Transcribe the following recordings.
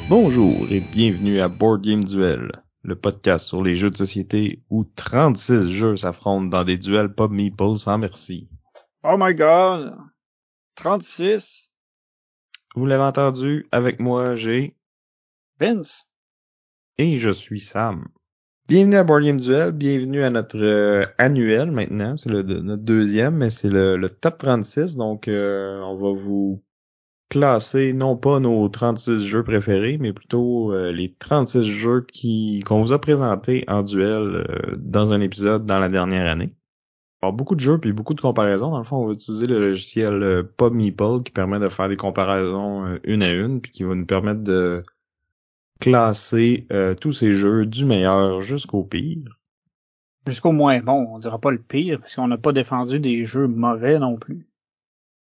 Bonjour et bienvenue à Board Game Duel, le podcast sur les jeux de société où 36 jeux s'affrontent dans des duels pop meeple sans merci. Oh my god! 36? Vous l'avez entendu, avec moi j'ai... Vince? Et je suis Sam. Bienvenue à Board Game Duel, bienvenue à notre annuel maintenant, c'est notre deuxième, mais c'est le top 36, donc on va vous classer non pas nos 36 jeux préférés, mais plutôt les 36 jeux qu'on vous a présentés en duel dans un épisode dans la dernière année. Alors, beaucoup de jeux puis beaucoup de comparaisons. Dans le fond, on va utiliser le logiciel PubMeeple qui permet de faire des comparaisons une à une puis qui va nous permettre de classer tous ces jeux du meilleur jusqu'au pire. Jusqu'au moins bon, on dira pas le pire parce qu'on n'a pas défendu des jeux mauvais non plus.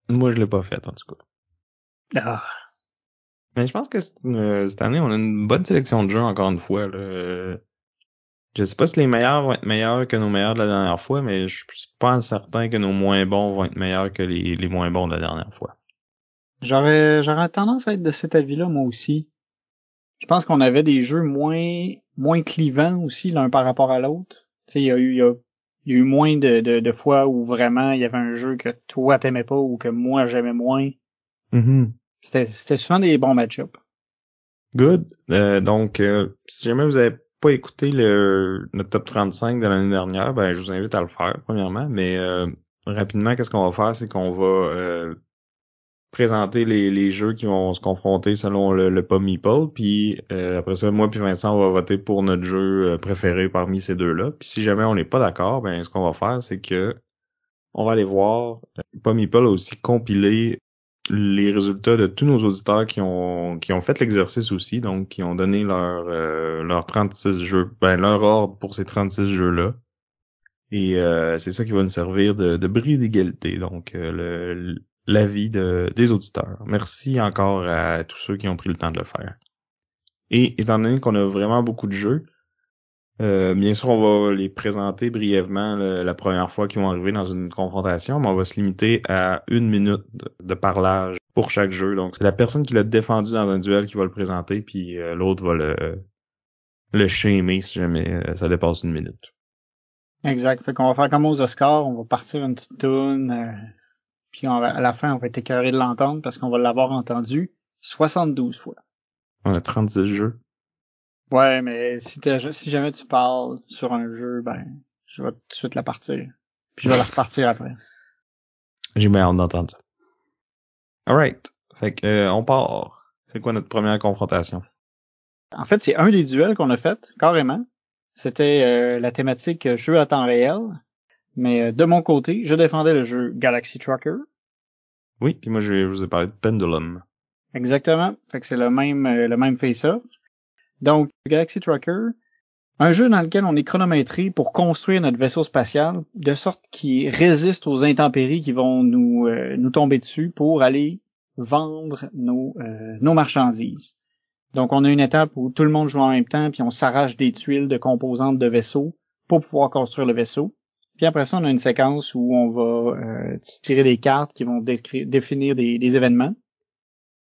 Moi, je l'ai pas fait en tout cas. Ah. Mais je pense que cette année, on a une bonne sélection de jeux encore une fois. Là. Je sais pas si les meilleurs vont être meilleurs que nos meilleurs de la dernière fois, mais je suis pas certain que nos moins bons vont être meilleurs que les moins bons de la dernière fois. J'aurais tendance à être de cet avis-là, moi aussi. Je pense qu'on avait des jeux moins clivants aussi l'un par rapport à l'autre. Tu sais, il y a eu moins de fois où vraiment il y avait un jeu que toi t'aimais pas ou que moi j'aimais moins. Mm-hmm. C'était souvent des bons match-ups. Good. Donc, si jamais vous avez pas écouté notre top 35 de l'année dernière, ben je vous invite à le faire, premièrement. Mais rapidement, qu'est-ce qu'on va faire, c'est qu'on va présenter les jeux qui vont se confronter selon le Pub Meeple. Puis après ça, moi puis Vincent, on va voter pour notre jeu préféré parmi ces deux-là. Puis si jamais on n'est pas d'accord, ben ce qu'on va faire, c'est que on va aller voir. Pub Meeple a aussi compilé les résultats de tous nos auditeurs qui ont fait l'exercice aussi, donc qui ont donné leur 36 jeux, leur ordre pour ces 36 jeux-là. Et c'est ça qui va nous servir de bris d'égalité, donc l'avis des auditeurs. Merci encore à tous ceux qui ont pris le temps de le faire. Et étant donné qu'on a vraiment beaucoup de jeux, bien sûr, on va les présenter brièvement la première fois qu'ils vont arriver dans une confrontation, mais on va se limiter à 1 minute de parlage pour chaque jeu. Donc, c'est la personne qui l'a défendu dans un duel qui va le présenter, puis l'autre va le shamer si jamais ça dépasse 1 minute. Exact. Fait qu'on va faire comme aux Oscars, on va partir une petite toune, puis à la fin, on va être écœuré de l'entendre parce qu'on va l'avoir entendu 72 fois. On a 36 jeux. Ouais, mais si jamais tu parles sur un jeu, ben, je vais tout de suite la partir. Puis je vais la repartir après. J'ai bien hâte d'entendre ça. Alright. Fait que, on part. C'est quoi notre première confrontation? En fait, c'est un des duels qu'on a fait, carrément. C'était la thématique jeu à temps réel. Mais de mon côté, je défendais le jeu Galaxy Trucker. Oui, puis moi je vous ai parlé de Pendulum. Exactement. Fait que c'est le même face-off. Donc, Galaxy Trucker, un jeu dans lequel on est chronométré pour construire notre vaisseau spatial de sorte qu'il résiste aux intempéries qui vont nous tomber dessus pour aller vendre nos marchandises. Donc, on a une étape où tout le monde joue en même temps, puis on s'arrache des tuiles de composantes de vaisseau pour pouvoir construire le vaisseau. Puis après ça, on a une séquence où on va tirer des cartes qui vont définir des événements.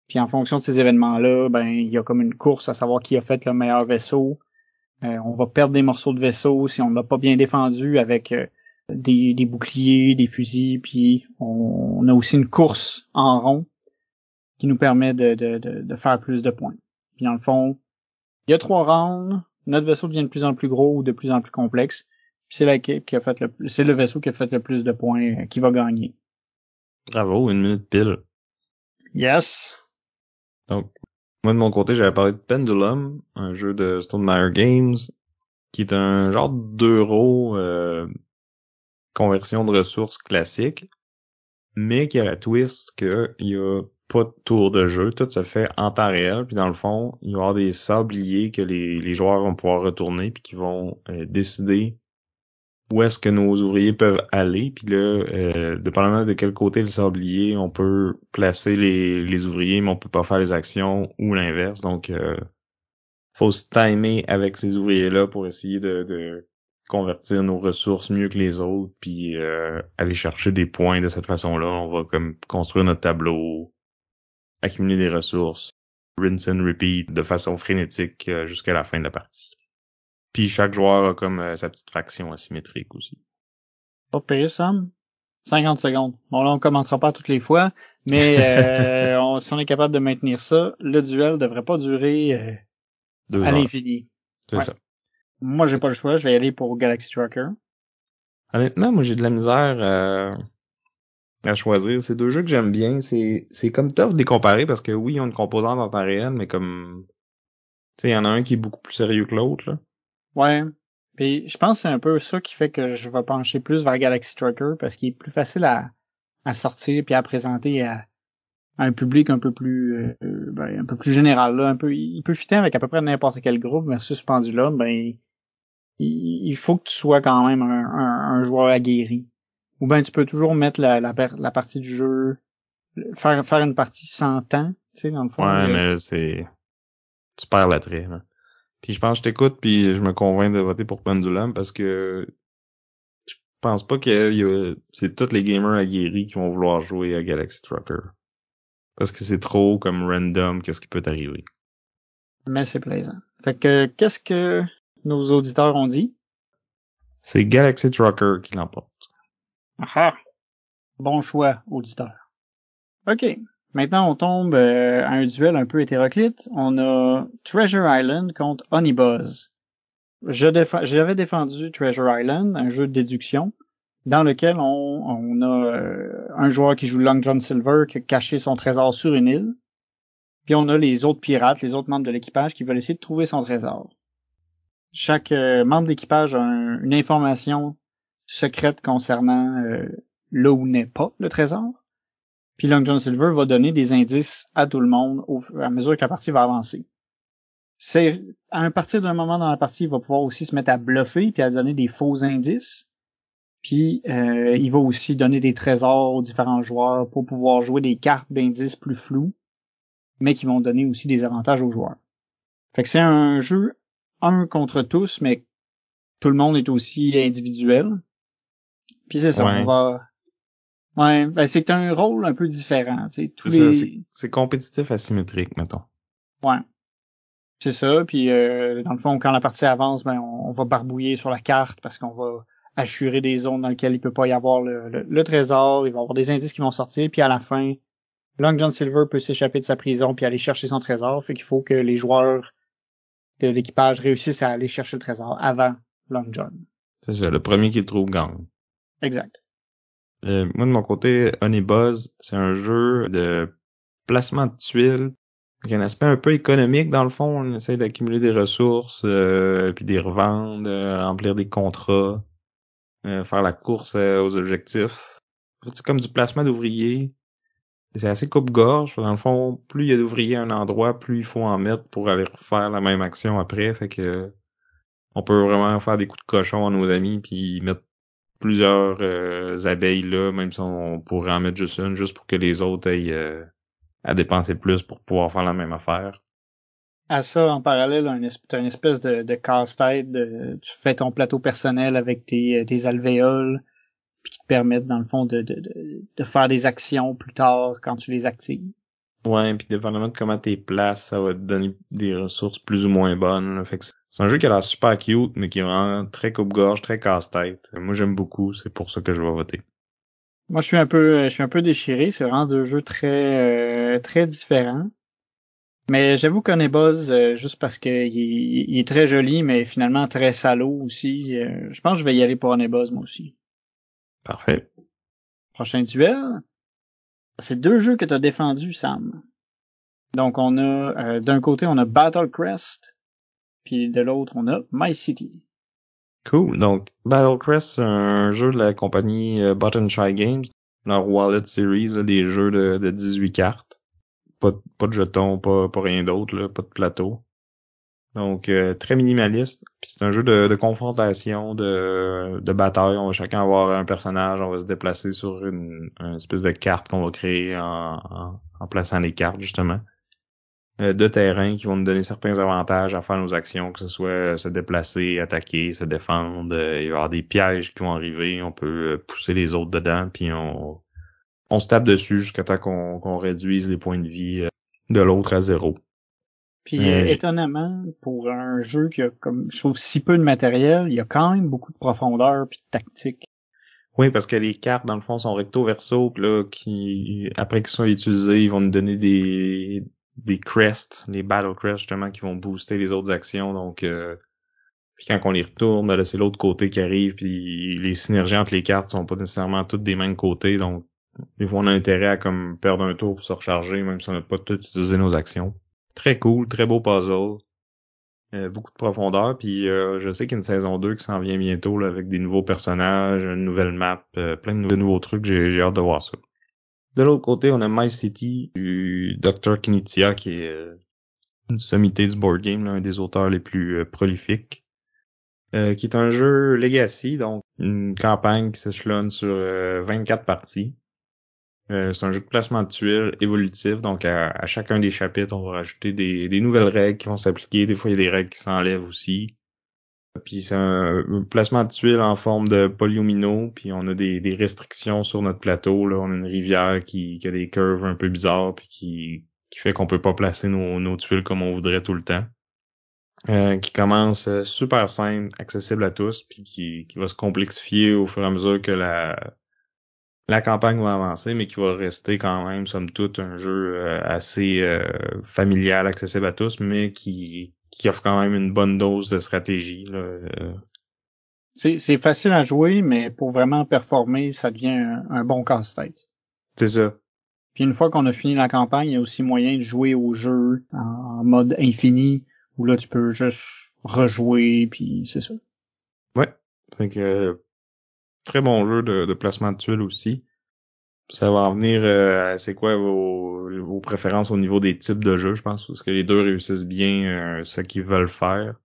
Puis en fonction de ces événements-là, ben il y a comme une course à savoir qui a fait le meilleur vaisseau. On va perdre des morceaux de vaisseau si on l'a pas bien défendu avec des boucliers, des fusils. Puis on a aussi une course en rond qui nous permet de faire plus de points. Puis dans le fond, il y a 3 rounds. Notre vaisseau devient de plus en plus gros ou de plus en plus complexe. Puis c'est l'équipe qui a fait c'est le vaisseau qui a fait le plus de points qui va gagner. Bravo, 1 minute pile. Yes. Donc, moi de mon côté, j'avais parlé de Pendulum, un jeu de Stonemaier Games, qui est un genre d'euro conversion de ressources classique, mais qui a la twist qu'il y a pas de tour de jeu, tout se fait en temps réel, puis dans le fond, il va y avoir des sabliers que les joueurs vont pouvoir retourner puis qui vont décider où est-ce que nos ouvriers peuvent aller, puis là, dépendamment de quel côté le sablier, on peut placer les ouvriers, mais on peut pas faire les actions ou l'inverse. Donc, faut se timer avec ces ouvriers-là pour essayer de convertir nos ressources mieux que les autres, puis aller chercher des points de cette façon-là. On va comme construire notre tableau, accumuler des ressources, rinse and repeat de façon frénétique jusqu'à la fin de la partie. Puis chaque joueur a comme sa petite fraction asymétrique aussi. Pas pire, Sam. 50 secondes. Bon, là, on commentera pas toutes les fois, mais si on est capable de maintenir ça, le duel devrait pas durer à l'infini. C'est ça. Moi, j'ai pas le choix. Je vais y aller pour Galaxy Trucker. Honnêtement, moi, j'ai de la misère à choisir. C'est deux jeux que j'aime bien. C'est comme tough de les comparer parce que oui, ils ont une composante en temps réel, mais comme... Tu sais, il y en a un qui est beaucoup plus sérieux que l'autre, là. Ouais. Puis je pense que c'est un peu ça qui fait que je vais pencher plus vers Galaxy Trucker parce qu'il est plus facile à sortir puis à présenter à un public un peu plus un peu plus général là, il peut fitter avec à peu près n'importe quel groupe versus Pendulum, il faut que tu sois quand même un joueur aguerri. Ou ben tu peux toujours mettre la partie du jeu faire une partie sans temps, tu sais, dans le fond. Ouais, mais c'est tu perds l'attrait, là. Puis je pense que je t'écoute puis je me convainc de voter pour Pendulum parce que je pense pas que c'est tous les gamers aguerris qui vont vouloir jouer à Galaxy Trucker. Parce que c'est trop comme random, qu'est-ce qui peut t'arriver. Mais c'est plaisant. Fait que qu'est-ce que nos auditeurs ont dit? C'est Galaxy Trucker qui l'emporte. Ah! Bon choix, auditeur. OK. Maintenant, on tombe à un duel un peu hétéroclite. On a Treasure Island contre Honeybuzz. J'avais défendu Treasure Island, un jeu de déduction, dans lequel on a un joueur qui joue Long John Silver qui a caché son trésor sur une île. Puis on a les autres pirates, les autres membres de l'équipage qui veulent essayer de trouver son trésor. Chaque membre d'équipage a une information secrète concernant là où n'est pas le trésor. Puis Long John Silver va donner des indices à tout le monde à mesure que la partie va avancer. C'est à partir d'un moment dans la partie, il va pouvoir aussi se mettre à bluffer puis à donner des faux indices. Puis il va aussi donner des trésors aux différents joueurs pour pouvoir jouer des cartes d'indices plus floues, mais qui vont donner aussi des avantages aux joueurs. Fait que c'est un jeu un contre tous, mais tout le monde est aussi individuel. Puis c'est ça, ouais. on va... Ouais, ben c'est un rôle un peu différent, tu sais. C'est compétitif asymétrique, mettons. Ouais. C'est ça, puis dans le fond, quand la partie avance, ben on va barbouiller sur la carte parce qu'on va assurer des zones dans lesquelles il peut pas y avoir le trésor, il va y avoir des indices qui vont sortir, puis à la fin, Long John Silver peut s'échapper de sa prison puis aller chercher son trésor, fait qu'il faut que les joueurs de l'équipage réussissent à aller chercher le trésor avant Long John. C'est ça, le premier qui le trouve gagne. Exact. Moi, de mon côté, Honeybuzz, c'est un jeu de placement de tuiles. Il y a un aspect un peu économique, dans le fond. On essaie d'accumuler des ressources, puis des revendre, remplir des contrats, faire la course aux objectifs. C'est comme du placement d'ouvriers. C'est assez coupe-gorge. Dans le fond, plus il y a d'ouvriers à un endroit, plus il faut en mettre pour aller refaire la même action après. Fait que on peut vraiment faire des coups de cochon à nos amis, puis mettre plusieurs abeilles là, même si on pourrait en mettre juste une, juste pour que les autres aient à dépenser plus pour pouvoir faire la même affaire. À ça, en parallèle, t'as une espèce de casse-tête, tu fais ton plateau personnel avec tes alvéoles, puis qui te permettent, dans le fond, de faire des actions plus tard quand tu les actives. Ouais, puis dépendamment de comment t'es places, ça va te donner des ressources plus ou moins bonnes. Là. Fait que c'est un jeu qui a l'air super cute, mais qui est vraiment très coupe-gorge, très casse-tête. Moi, j'aime beaucoup, c'est pour ça que je vais voter. Moi, je suis un peu déchiré. C'est vraiment deux jeux très différents. Mais j'avoue qu'on est Buzz juste parce que il est très joli, mais finalement très salaud aussi. Je pense que je vais y aller pour Honeybuzz, moi aussi. Parfait. Prochain duel. C'est deux jeux que tu as défendus, Sam. Donc on a d'un côté on a Battle Crest, puis de l'autre on a My City. Cool. Donc Battle Crest, c'est un jeu de la compagnie Button Shy Games, leur Wallet Series, là, des jeux de 18 cartes. Pas de jetons, pas rien d'autre, là, pas de plateau. Donc très minimaliste. Puis c'est un jeu de confrontation, de bataille. On va chacun avoir un personnage, on va se déplacer sur une espèce de carte qu'on va créer en plaçant les cartes justement. De terrain qui vont nous donner certains avantages à faire nos actions, que ce soit se déplacer, attaquer, se défendre. Il va y avoir des pièges qui vont arriver, on peut pousser les autres dedans, puis on se tape dessus jusqu'à temps qu'on réduise les points de vie de l'autre à 0. Puis étonnamment, pour un jeu qui a comme je trouve si peu de matériel, il y a quand même beaucoup de profondeur puis de tactique. Oui, parce que les cartes, dans le fond, sont recto-verso, là, qui, après qu'ils soient utilisés, ils vont nous donner des crests, les battle crests, justement, qui vont booster les autres actions. Donc, puis quand on les retourne, ben là, c'est l'autre côté qui arrive, puis les synergies entre les cartes sont pas nécessairement toutes des mêmes côtés. Donc, des fois, on a intérêt à comme perdre un tour pour se recharger, même si on n'a pas tout utilisé nos actions. Très cool, très beau puzzle. Beaucoup de profondeur, puis je sais qu'il y a une saison 2 qui s'en vient bientôt là, avec des nouveaux personnages, une nouvelle map, plein de nouveaux trucs, j'ai hâte de voir ça. De l'autre côté, on a My City du Dr. Knizia, qui est une sommité du board game, l'un des auteurs les plus prolifiques, qui est un jeu Legacy, donc une campagne qui s'échelonne sur 24 parties. C'est un jeu de placement de tuiles évolutif, donc à chacun des chapitres, on va rajouter des nouvelles règles qui vont s'appliquer. Des fois, il y a des règles qui s'enlèvent aussi. Puis c'est un placement de tuiles en forme de polyomino, puis on a des restrictions sur notre plateau. Là, on a une rivière qui a des curves un peu bizarres, puis qui fait qu'on peut pas placer nos tuiles comme on voudrait tout le temps. Qui commence super simple, accessible à tous, puis qui va se complexifier au fur et à mesure que la campagne va avancer, mais qui va rester quand même, somme toute, un jeu assez familial, accessible à tous, mais qui offre quand même une bonne dose de stratégie. Là. C'est facile à jouer, mais pour vraiment performer, ça devient un bon casse-tête. C'est ça. Puis une fois qu'on a fini la campagne, il y a aussi moyen de jouer au jeu en mode infini, où là, tu peux juste rejouer, puis c'est ça. Ouais. Fait que très bon jeu de placement de tuiles aussi. Ça va en venir c'est quoi vos préférences au niveau des types de jeux, je pense, parce que les deux réussissent bien ce qu'ils veulent faire.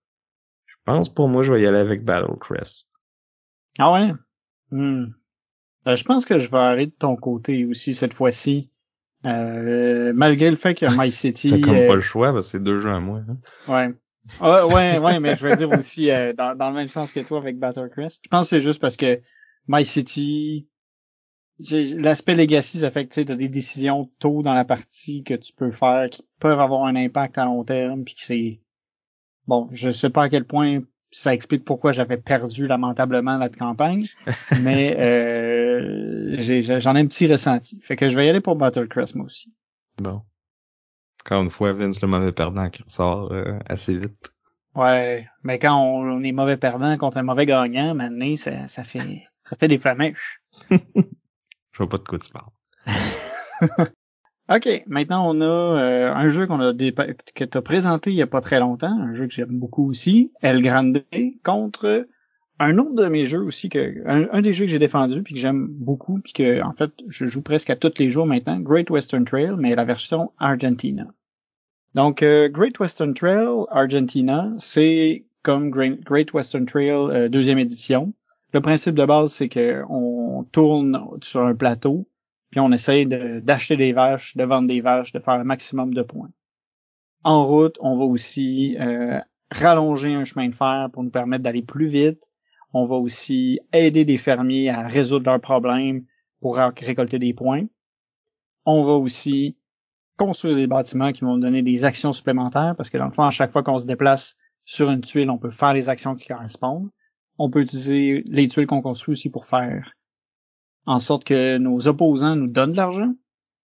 Je pense pour moi, je vais y aller avec Battle Crest. Ah ouais? Je pense que je vais aller de ton côté aussi cette fois-ci. Malgré le fait que My City... T'as comme pas le choix, parce que c'est deux jeux à moi. Hein? Ouais. Ah, ouais, mais je veux dire aussi dans le même sens que toi avec Battle Crest. Je pense que c'est juste parce que My City... L'aspect legacy, ça fait que tu sais, t'as des décisions tôt dans la partie que tu peux faire qui peuvent avoir un impact à long terme, puis que c'est... Bon, je sais pas à quel point ça explique pourquoi j'avais perdu lamentablement notre campagne, mais j'en ai un petit ressenti. Fait que je vais y aller pour Battle Crest, moi aussi. Bon. Encore une fois, Vince, le mauvais perdant qui ressort assez vite. Ouais, mais quand on est mauvais perdant contre un mauvais gagnant, maintenant, ça fait des flamèches. Je vois pas de quoi tu parles. OK, maintenant on a un jeu que t'as présenté il y a pas très longtemps, un jeu que j'aime beaucoup aussi, El Grande, contre un autre de mes jeux aussi un des jeux que j'ai défendu puis que j'aime beaucoup puis que en fait je joue presque à tous les jours maintenant, Great Western Trail, mais la version Argentina. Donc Great Western Trail Argentina, c'est comme Great Western Trail deuxième édition. Le principe de base, c'est que on tourne sur un plateau, puis on essaye d'acheter des vaches, de vendre des vaches, de faire un maximum de points. En route, on va aussi rallonger un chemin de fer pour nous permettre d'aller plus vite. On va aussi aider des fermiers à résoudre leurs problèmes pour récolter des points. On va aussi construire des bâtiments qui vont nous donner des actions supplémentaires, parce que dans le fond, à chaque fois qu'on se déplace sur une tuile, on peut faire les actions qui correspondent. On peut utiliser les tuiles qu'on construit aussi pour faire en sorte que nos opposants nous donnent de l'argent.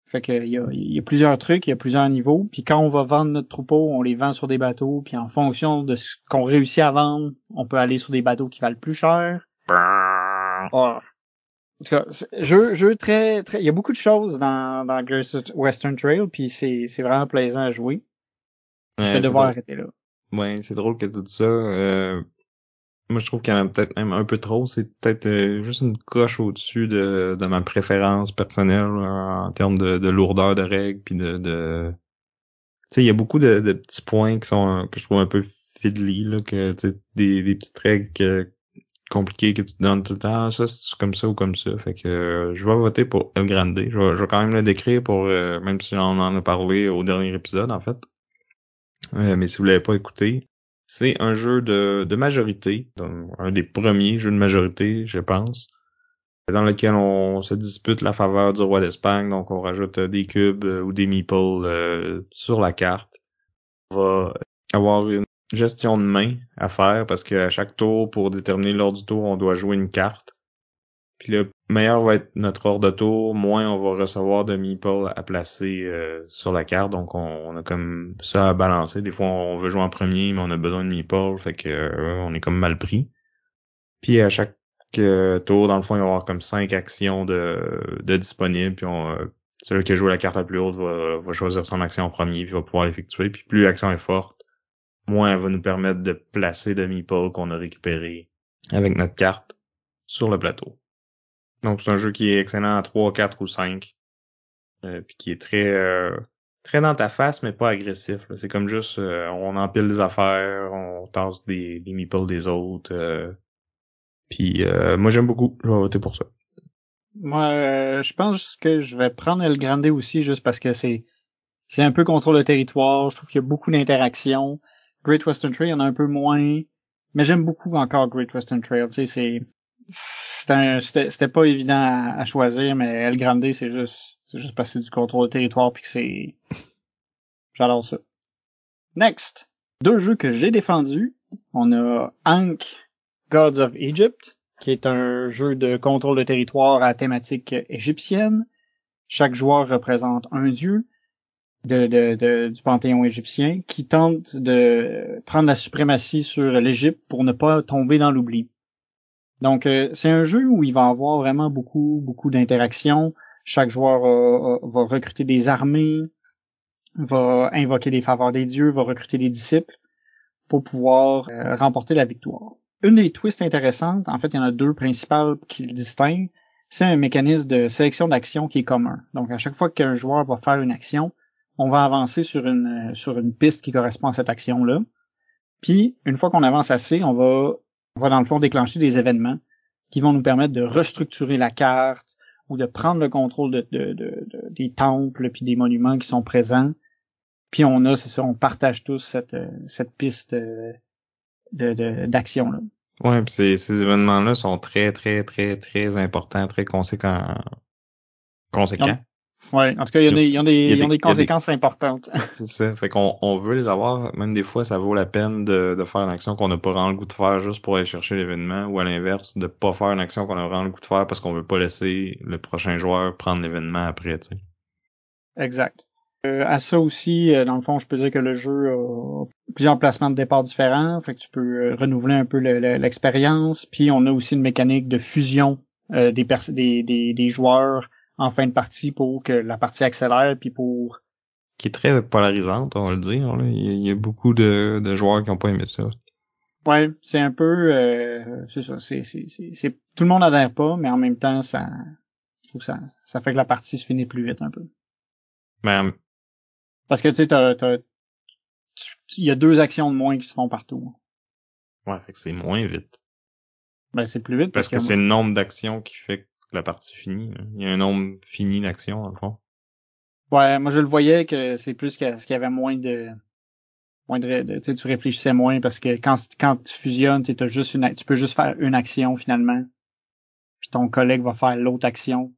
Fait que il y a plusieurs trucs, il y a plusieurs niveaux. Puis quand on va vendre notre troupeau, on les vend sur des bateaux. Puis en fonction de ce qu'on réussit à vendre, on peut aller sur des bateaux qui valent plus cher. En tout cas, jeu très, très... Il y a beaucoup de choses dans Great Western Trail, puis c'est vraiment plaisant à jouer. Je vais devoir arrêter là. Ouais, c'est drôle que tu dis ça. Moi, je trouve qu'il y en a peut-être même un peu trop. C'est peut-être juste une coche au-dessus de ma préférence personnelle en termes de lourdeur de règles, puis de... Tu sais, il y a beaucoup de petits points que je trouve un peu fiddly, là, que des petites règles compliquées que tu te donnes tout le temps. Ah, ça, c'est comme ça ou comme ça. Fait que je vais voter pour El Grande. Je vais quand même le décrire pour même si on en a parlé au dernier épisode, en fait. Mais si vous l'avez pas écouté, c'est un jeu de majorité, donc un des premiers jeux de majorité, je pense, dans lequel on se dispute la faveur du roi d'Espagne, donc on rajoute des cubes ou des meeples sur la carte. On va avoir une gestion de main à faire parce qu'à chaque tour, pour déterminer l'ordre du tour, on doit jouer une carte. Puis le meilleur va être notre ordre de tour, moins on va recevoir de meeples à placer sur la carte. Donc on a comme ça à balancer. Des fois on veut jouer en premier, mais on a besoin de meeples, fait que on est comme mal pris. Puis à chaque tour, dans le fond, il va y avoir comme 5 actions de disponibles. Puis celui qui a joué la carte la plus haute va choisir son action en premier, puis va pouvoir l'effectuer. Puis plus l'action est forte, moins elle va nous permettre de placer de meeples qu'on a récupéré avec notre carte sur le plateau. Donc c'est un jeu qui est excellent à 3, 4 ou 5. Puis qui est très dans ta face, mais pas agressif. Là. C'est comme juste on empile des affaires, on tasse des meeples des autres. Puis moi j'aime beaucoup, je vais voter pour ça. Moi, je pense que je vais prendre El Grande aussi juste parce que c'est un peu contrôle de territoire. Je trouve qu'il y a beaucoup d'interactions. Great Western Trail, il y en a un peu moins. Mais j'aime beaucoup encore Great Western Trail. Tu sais, c'était pas évident à choisir, mais El Grande, c'est juste parce que c'est du contrôle de territoire puis que j'adore ça. Next. 2 jeux que j'ai défendus. On a Ankh, Gods of Egypt, qui est un jeu de contrôle de territoire à thématique égyptienne. Chaque joueur représente un dieu du panthéon égyptien qui tente de prendre la suprématie sur l'Égypte pour ne pas tomber dans l'oubli. Donc, c'est un jeu où il va y avoir vraiment beaucoup d'interactions. Chaque joueur va recruter des armées, va invoquer les faveurs des dieux, va recruter des disciples pour pouvoir remporter la victoire. Une des twists intéressantes, en fait, il y en a 2 principales qui le distinguent, c'est un mécanisme de sélection d'actions qui est commun. Donc, à chaque fois qu'un joueur va faire une action, on va avancer sur une piste qui correspond à cette action-là. Puis, une fois qu'on avance assez, on va dans le fond déclencher des événements qui vont nous permettre de restructurer la carte ou de prendre le contrôle des temples puis des monuments qui sont présents. Puis on partage tous cette piste d'action là. Ouais, puis ces événements-là sont très importants, très conséquents. Ouais, en tout cas, ils ont des conséquences importantes. C'est ça. Fait qu'on veut les avoir. Même des fois, ça vaut la peine de faire une action qu'on n'a pas vraiment le goût de faire juste pour aller chercher l'événement, ou à l'inverse, de pas faire une action qu'on a vraiment le goût de faire parce qu'on veut pas laisser le prochain joueur prendre l'événement après, tu sais. Exact. À ça aussi, dans le fond, je peux dire que le jeu a plusieurs placements de départ différents, fait que tu peux renouveler un peu l'expérience. Puis on a aussi une mécanique de fusion des joueurs en fin de partie pour que la partie accélère, puis pour... Qui est très polarisante, on va le dire. Là. Il y a beaucoup de joueurs qui ont pas aimé ça. Ouais, c'est un peu... c'est ça, c'est tout le monde n'adhère pas, mais en même temps, je trouve que ça fait que la partie se finit plus vite un peu. Mais parce que tu sais, il y a 2 actions de moins qui se font partout. Ouais, fait que c'est moins vite. Ben c'est plus vite parce que c'est le nombre d'actions qui fait que la partie finit. Hein. Il y a un nombre fini d'actions dans le fond. Ouais, moi je le voyais que c'est plus qu'il y avait moins de tu sais, tu réfléchissais moins parce que quand tu fusionnes, tu peux juste faire une action finalement. Puis ton collègue va faire l'autre action.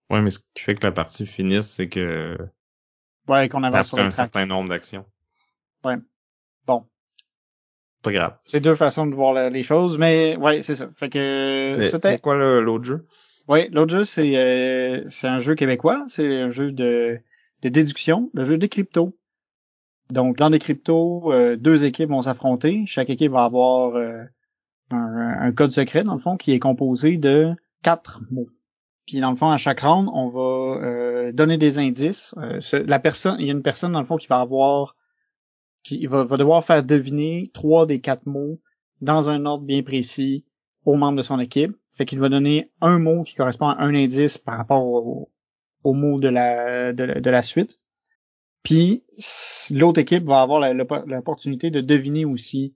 Ouais, mais ce qui fait que la partie finisse, c'est que ouais, qu'on avance sur un certain nombre d'actions. Ouais. Bon. Pas grave. C'est 2 façons de voir les choses, mais ouais, c'est ça. Fait que c'est quoi l'autre jeu? Ouais, l'autre jeu c'est un jeu québécois, c'est un jeu de déduction, le jeu des cryptos. Donc dans des cryptos, 2 équipes vont s'affronter, chaque équipe va avoir un code secret dans le fond qui est composé de 4 mots. Puis dans le fond à chaque round, on va donner des indices. Il y a une personne dans le fond qui va devoir faire deviner 3 des 4 mots dans un ordre bien précis aux membres de son équipe. Fait qu'il va donner un mot qui correspond à un indice par rapport au mot de la suite. Puis l'autre équipe va avoir l'opportunité de deviner aussi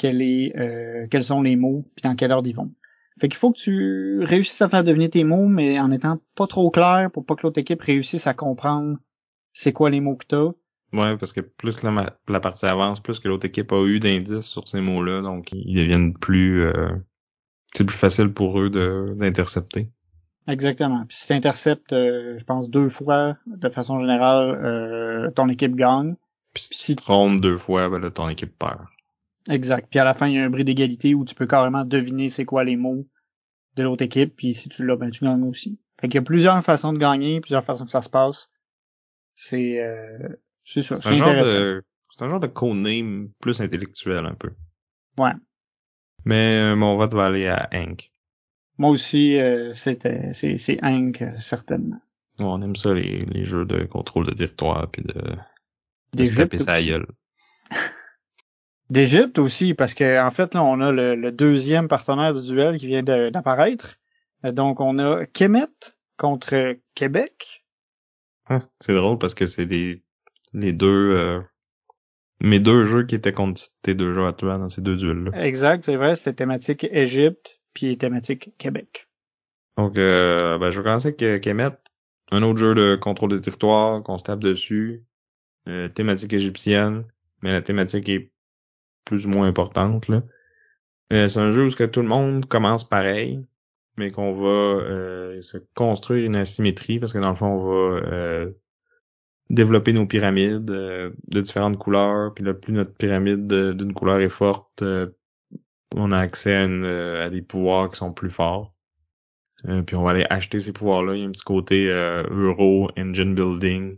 quels sont les mots, puis dans quelle ordre ils vont. Fait qu'il faut que tu réussisses à faire deviner tes mots, mais en étant pas trop clair pour pas que l'autre équipe réussisse à comprendre c'est quoi les mots que t'as. Ouais, parce que plus que la partie avance, plus que l'autre équipe a eu d'indices sur ces mots-là, donc ils deviennent plus... c'est plus facile pour eux d'intercepter. Exactement. Puis si t'interceptes, je pense 2 fois, de façon générale, ton équipe gagne. Puis si tu trompes 2 fois, ben là, ton équipe perd. Exact. Puis à la fin, il y a un bris d'égalité où tu peux carrément deviner c'est quoi les mots de l'autre équipe, puis si tu l'as, ben tu gagnes aussi. Fait qu'il y a plusieurs façons de gagner, plusieurs façons que ça se passe. C'est ça, c'est intéressant. C'est un genre de codename plus intellectuel un peu. Ouais. Mais mon vote va aller à Hank. Moi aussi, c'est Hank, certainement. On aime ça, les jeux de contrôle de territoire puis de se D'Égypte taper sa gueule. D'Égypte aussi, parce que en fait, là, on a le deuxième partenaire du duel qui vient d'apparaître. Donc, on a Kemet contre Québec. C'est drôle parce que c'est les deux mes deux jeux qui étaient contre tes deux jeux à toi dans ces deux duels-là. Exact, c'est vrai, c'était thématique Égypte puis thématique Québec. Donc, je vais commencer avec Kemet. Un autre jeu de contrôle de territoire qu'on se tape dessus. Thématique égyptienne, mais la thématique est plus ou moins importante, là. C'est un jeu où que tout le monde commence pareil, mais qu'on va se construire une asymétrie, parce que dans le fond, on va développer nos pyramides de différentes couleurs, puis là, plus notre pyramide d'une couleur est forte, on a accès à des pouvoirs qui sont plus forts. Puis on va aller acheter ces pouvoirs-là. Il y a un petit côté Euro Engine Building.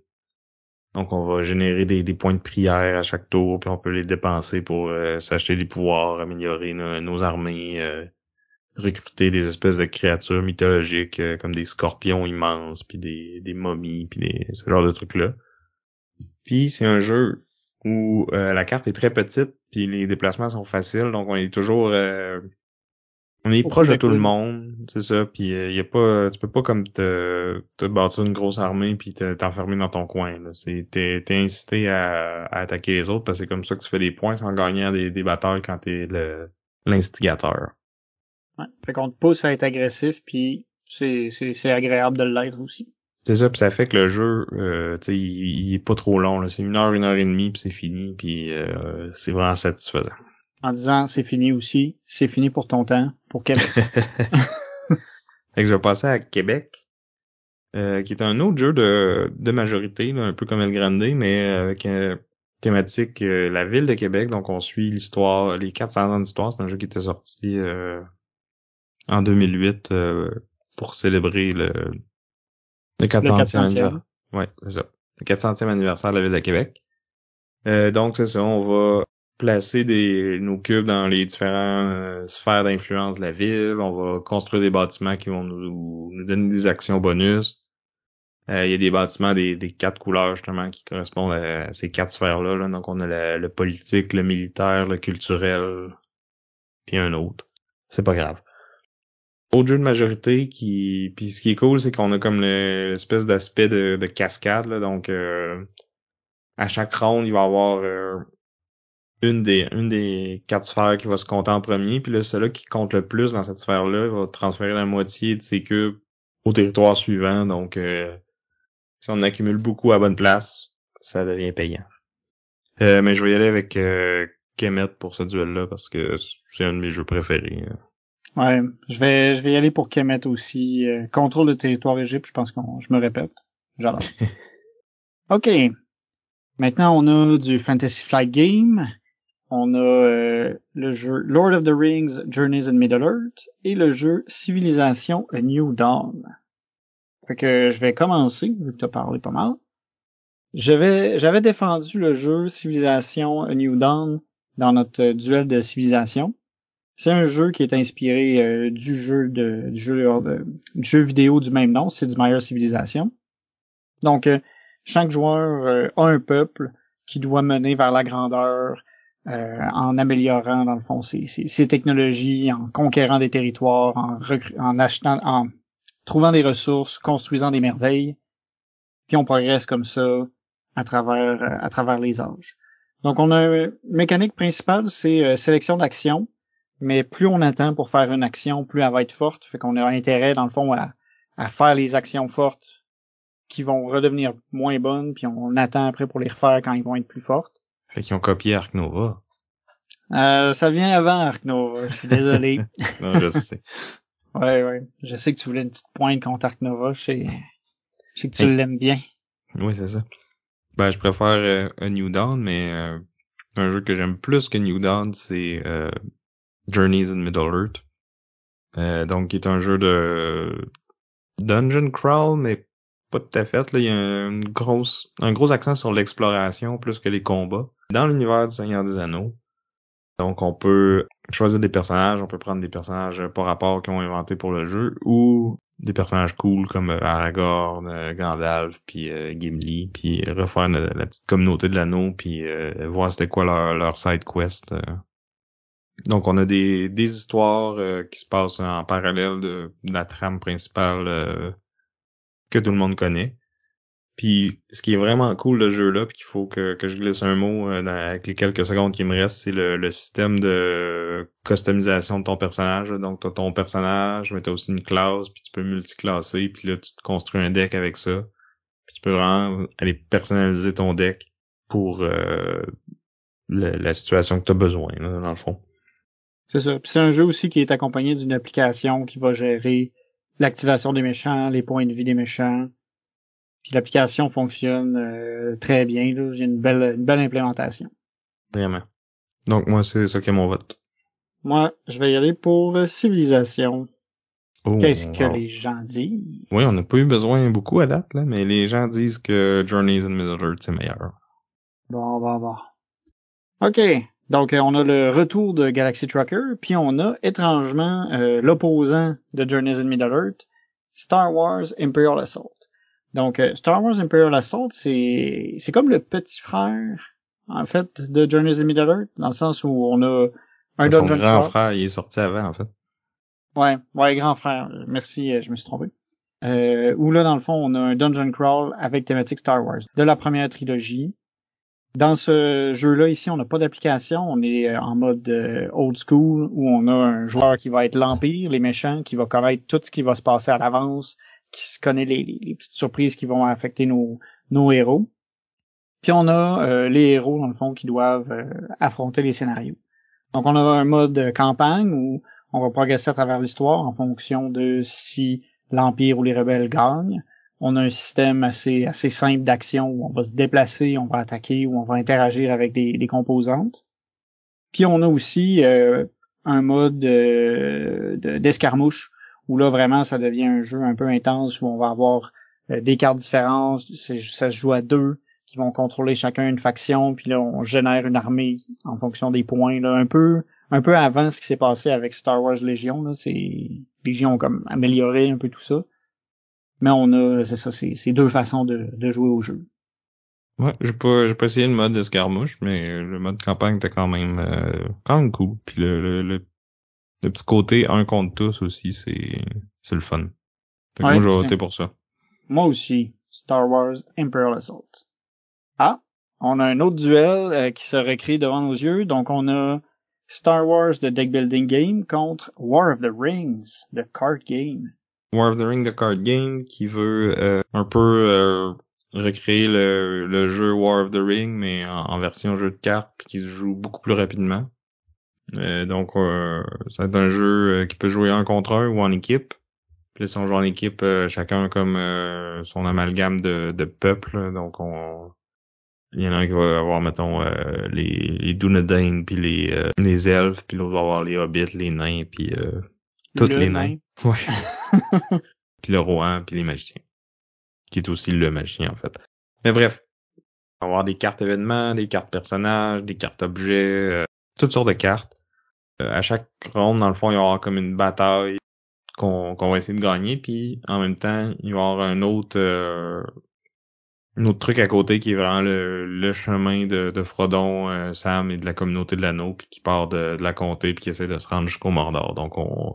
Donc on va générer des points de prière à chaque tour, puis on peut les dépenser pour s'acheter des pouvoirs, améliorer nos armées, recruter des espèces de créatures mythologiques comme des scorpions immenses, puis des momies, puis ce genre de trucs-là. Puis c'est un jeu où la carte est très petite, puis les déplacements sont faciles, donc on est toujours on est proche de tout le monde, c'est ça, puis y a pas, tu peux pas comme te bâtir une grosse armée puis t'enfermer dans ton coin, là. T'es incité à attaquer les autres parce que c'est comme ça que tu fais des points sans gagner des batailles quand t'es l'instigateur. Ouais. Fait qu'on te pousse à être agressif puis c'est agréable de l'être aussi. C'est ça, puis ça fait que le jeu, tu sais, il est pas trop long, là. C'est 1 heure et demie puis c'est fini, puis c'est vraiment satisfaisant. En disant c'est fini aussi, c'est fini pour ton temps, pour Québec. Fait que je vais passer à Québec, qui est un autre jeu de majorité, là, un peu comme El Grande, mais avec thématique la ville de Québec. Donc on suit l'histoire, les 400 ans d'histoire. C'est un jeu qui était sorti en 2008 pour célébrer le 400e anniversaire. Ouais, c'est ça. Le 400e anniversaire de la ville de Québec. Donc c'est ça, on va placer nos cubes dans les différentes sphères d'influence de la ville. On va construire des bâtiments qui vont nous donner des actions bonus. Il y a des bâtiments des 4 couleurs justement qui correspondent à ces 4 sphères-là. Là. Donc on a le politique, le militaire, le culturel, puis un autre. C'est pas grave. Autre jeu de majorité puis ce qui est cool, c'est qu'on a comme l'espèce d'aspect de cascade. Là. Donc à chaque round, il va y avoir une des 4 sphères qui va se compter en premier, puis là, celui qui compte le plus dans cette sphère-là va transférer la moitié de ses cubes au territoire suivant. Donc, si on accumule beaucoup à bonne place, ça devient payant. Mais je vais y aller avec Kemet pour ce duel-là, parce que c'est un de mes jeux préférés. Ouais, je vais y aller pour Kemet aussi. Contrôle de territoire Égypte, je pense je me répète. J'adore. OK. Maintenant, on a du Fantasy Flight Game. On a le jeu Lord of the Rings Journeys in Middle-earth et le jeu Civilisation A New Dawn. Fait que je vais commencer, vu que tu as parlé pas mal. J'avais défendu le jeu Civilisation A New Dawn dans notre duel de civilisation. C'est un jeu qui est inspiré du jeu vidéo du même nom, Sid Meier's Civilization. Donc, chaque joueur a un peuple qui doit mener vers la grandeur, en améliorant dans le fond ses technologies, en conquérant des territoires, en trouvant des ressources, construisant des merveilles, puis on progresse comme ça à travers les âges. Donc, on a une mécanique principale, c'est sélection d'action. Mais plus on attend pour faire une action, plus elle va être forte. Fait qu'on a intérêt, dans le fond, à faire les actions fortes qui vont redevenir moins bonnes, puis on attend après pour les refaire quand ils vont être plus fortes. Fait qu'ils ont copié Ark Nova. Ça vient avant Ark Nova, je suis désolé. Non, je sais. Ouais. Je sais que tu voulais une petite pointe contre Ark Nova, je sais que tu l'aimes bien. Oui, c'est ça. Ben, je préfère A New Dawn, mais un jeu que j'aime plus que New Dawn, c'est Journeys in Middle-earth. Donc, qui est un jeu de dungeon crawl, mais pas tout à fait. Là, il y a un gros accent sur l'exploration plus que les combats. Dans l'univers du Seigneur des Anneaux. Donc, on peut choisir des personnages, on peut prendre des personnages par rapport qu'ils ont inventés pour le jeu, ou des personnages cool comme Aragorn, Gandalf, puis Gimli, puis refaire la petite communauté de l'anneau, puis voir c'était quoi leur side quest. Donc, on a des histoires qui se passent en parallèle de la trame principale que tout le monde connaît. Puis, ce qui est vraiment cool de ce jeu-là, puis qu'il faut que je glisse un mot avec les quelques secondes qui me restent, c'est le système de customisation de ton personnage. Donc, t'as ton personnage, mais t'as aussi une classe, puis tu peux multiclasser, puis là, tu te construis un deck avec ça. Puis tu peux vraiment aller personnaliser ton deck pour la situation que t'as besoin, là, dans le fond. C'est ça. Puis c'est un jeu aussi qui est accompagné d'une application qui va gérer l'activation des méchants, les points de vie des méchants. Puis l'application fonctionne très bien. Là. Il y a une belle implémentation. Vraiment. Donc moi, c'est ça qui est mon vote. Moi, je vais y aller pour Civilisation. Oh, Qu'est-ce que les gens disent? Oui, on n'a pas eu besoin beaucoup à date, là, mais les gens disent que Journeys in Middle-earth, c'est meilleur. Bon. OK. Donc, on a le retour de Galaxy Trucker, puis on a, étrangement, l'opposant de Journeys in Middle-earth, Star Wars Imperial Assault. Donc, Star Wars Imperial Assault, c'est comme le petit frère, en fait, de Journeys in Middle-earth, dans le sens où on a un dungeon son grand crawl. frère, il est sorti avant, en fait. Ouais, grand frère. Merci, je me suis trompé. Où là, dans le fond, on a un dungeon crawl avec thématique Star Wars. De la première trilogie. Dans ce jeu-là, ici, on n'a pas d'application. On est en mode old school, où on a un joueur qui va être l'Empire, les méchants, qui va connaître tout ce qui va se passer à l'avance, qui se connaît les petites surprises qui vont affecter nos héros. Puis on a les héros, dans le fond, qui doivent affronter les scénarios. Donc on a un mode campagne où on va progresser à travers l'histoire en fonction de si l'Empire ou les rebelles gagnent. On a un système assez simple d'action où on va se déplacer, on va attaquer, où on va interagir avec des composantes. Puis on a aussi un mode d'escarmouche où là vraiment ça devient un jeu un peu intense où on va avoir des cartes différentes. Ça se joue à deux qui vont contrôler chacun une faction. Puis là on génère une armée en fonction des points. Là un peu avant ce qui s'est passé avec Star Wars Légion. Là, Légion ont comme amélioré un peu tout ça. Mais on a, c'est deux façons de jouer au jeu. Ouais, j'ai pas essayé le mode escarmouche, mais le mode campagne était quand même cool. Puis le petit côté un contre tous aussi, c'est le fun. Fait que moi, je vais voter pour ça. Moi aussi, Star Wars Imperial Assault. Ah, on a un autre duel qui se recrée devant nos yeux. Donc on a Star Wars The Deck Building Game contre War of the Rings, The Card Game. War of the Ring, the card game, qui veut un peu recréer le jeu War of the Ring, mais en version jeu de cartes, puis qui se joue beaucoup plus rapidement. Donc, ça va être un jeu qui peut jouer un contre un ou en équipe. Puis là, si on joue en équipe, chacun comme son amalgame de peuples. Donc, il y en a un qui va avoir, mettons, les Dunedain, puis les elfes, puis l'autre va avoir les hobbits, les nains, puis toutes les nains. Ouais. Puis le roi, puis les magiciens. Qui est aussi le magicien, en fait. Mais bref. On va avoir des cartes événements, des cartes personnages, des cartes objets, toutes sortes de cartes. À chaque ronde, dans le fond, il va y avoir comme une bataille qu'on va essayer de gagner, puis en même temps, il va y avoir un autre truc à côté qui est vraiment le chemin de Frodon, Sam et de la communauté de l'anneau, puis qui part de la comté, puis qui essaie de se rendre jusqu'au Mordor. Donc on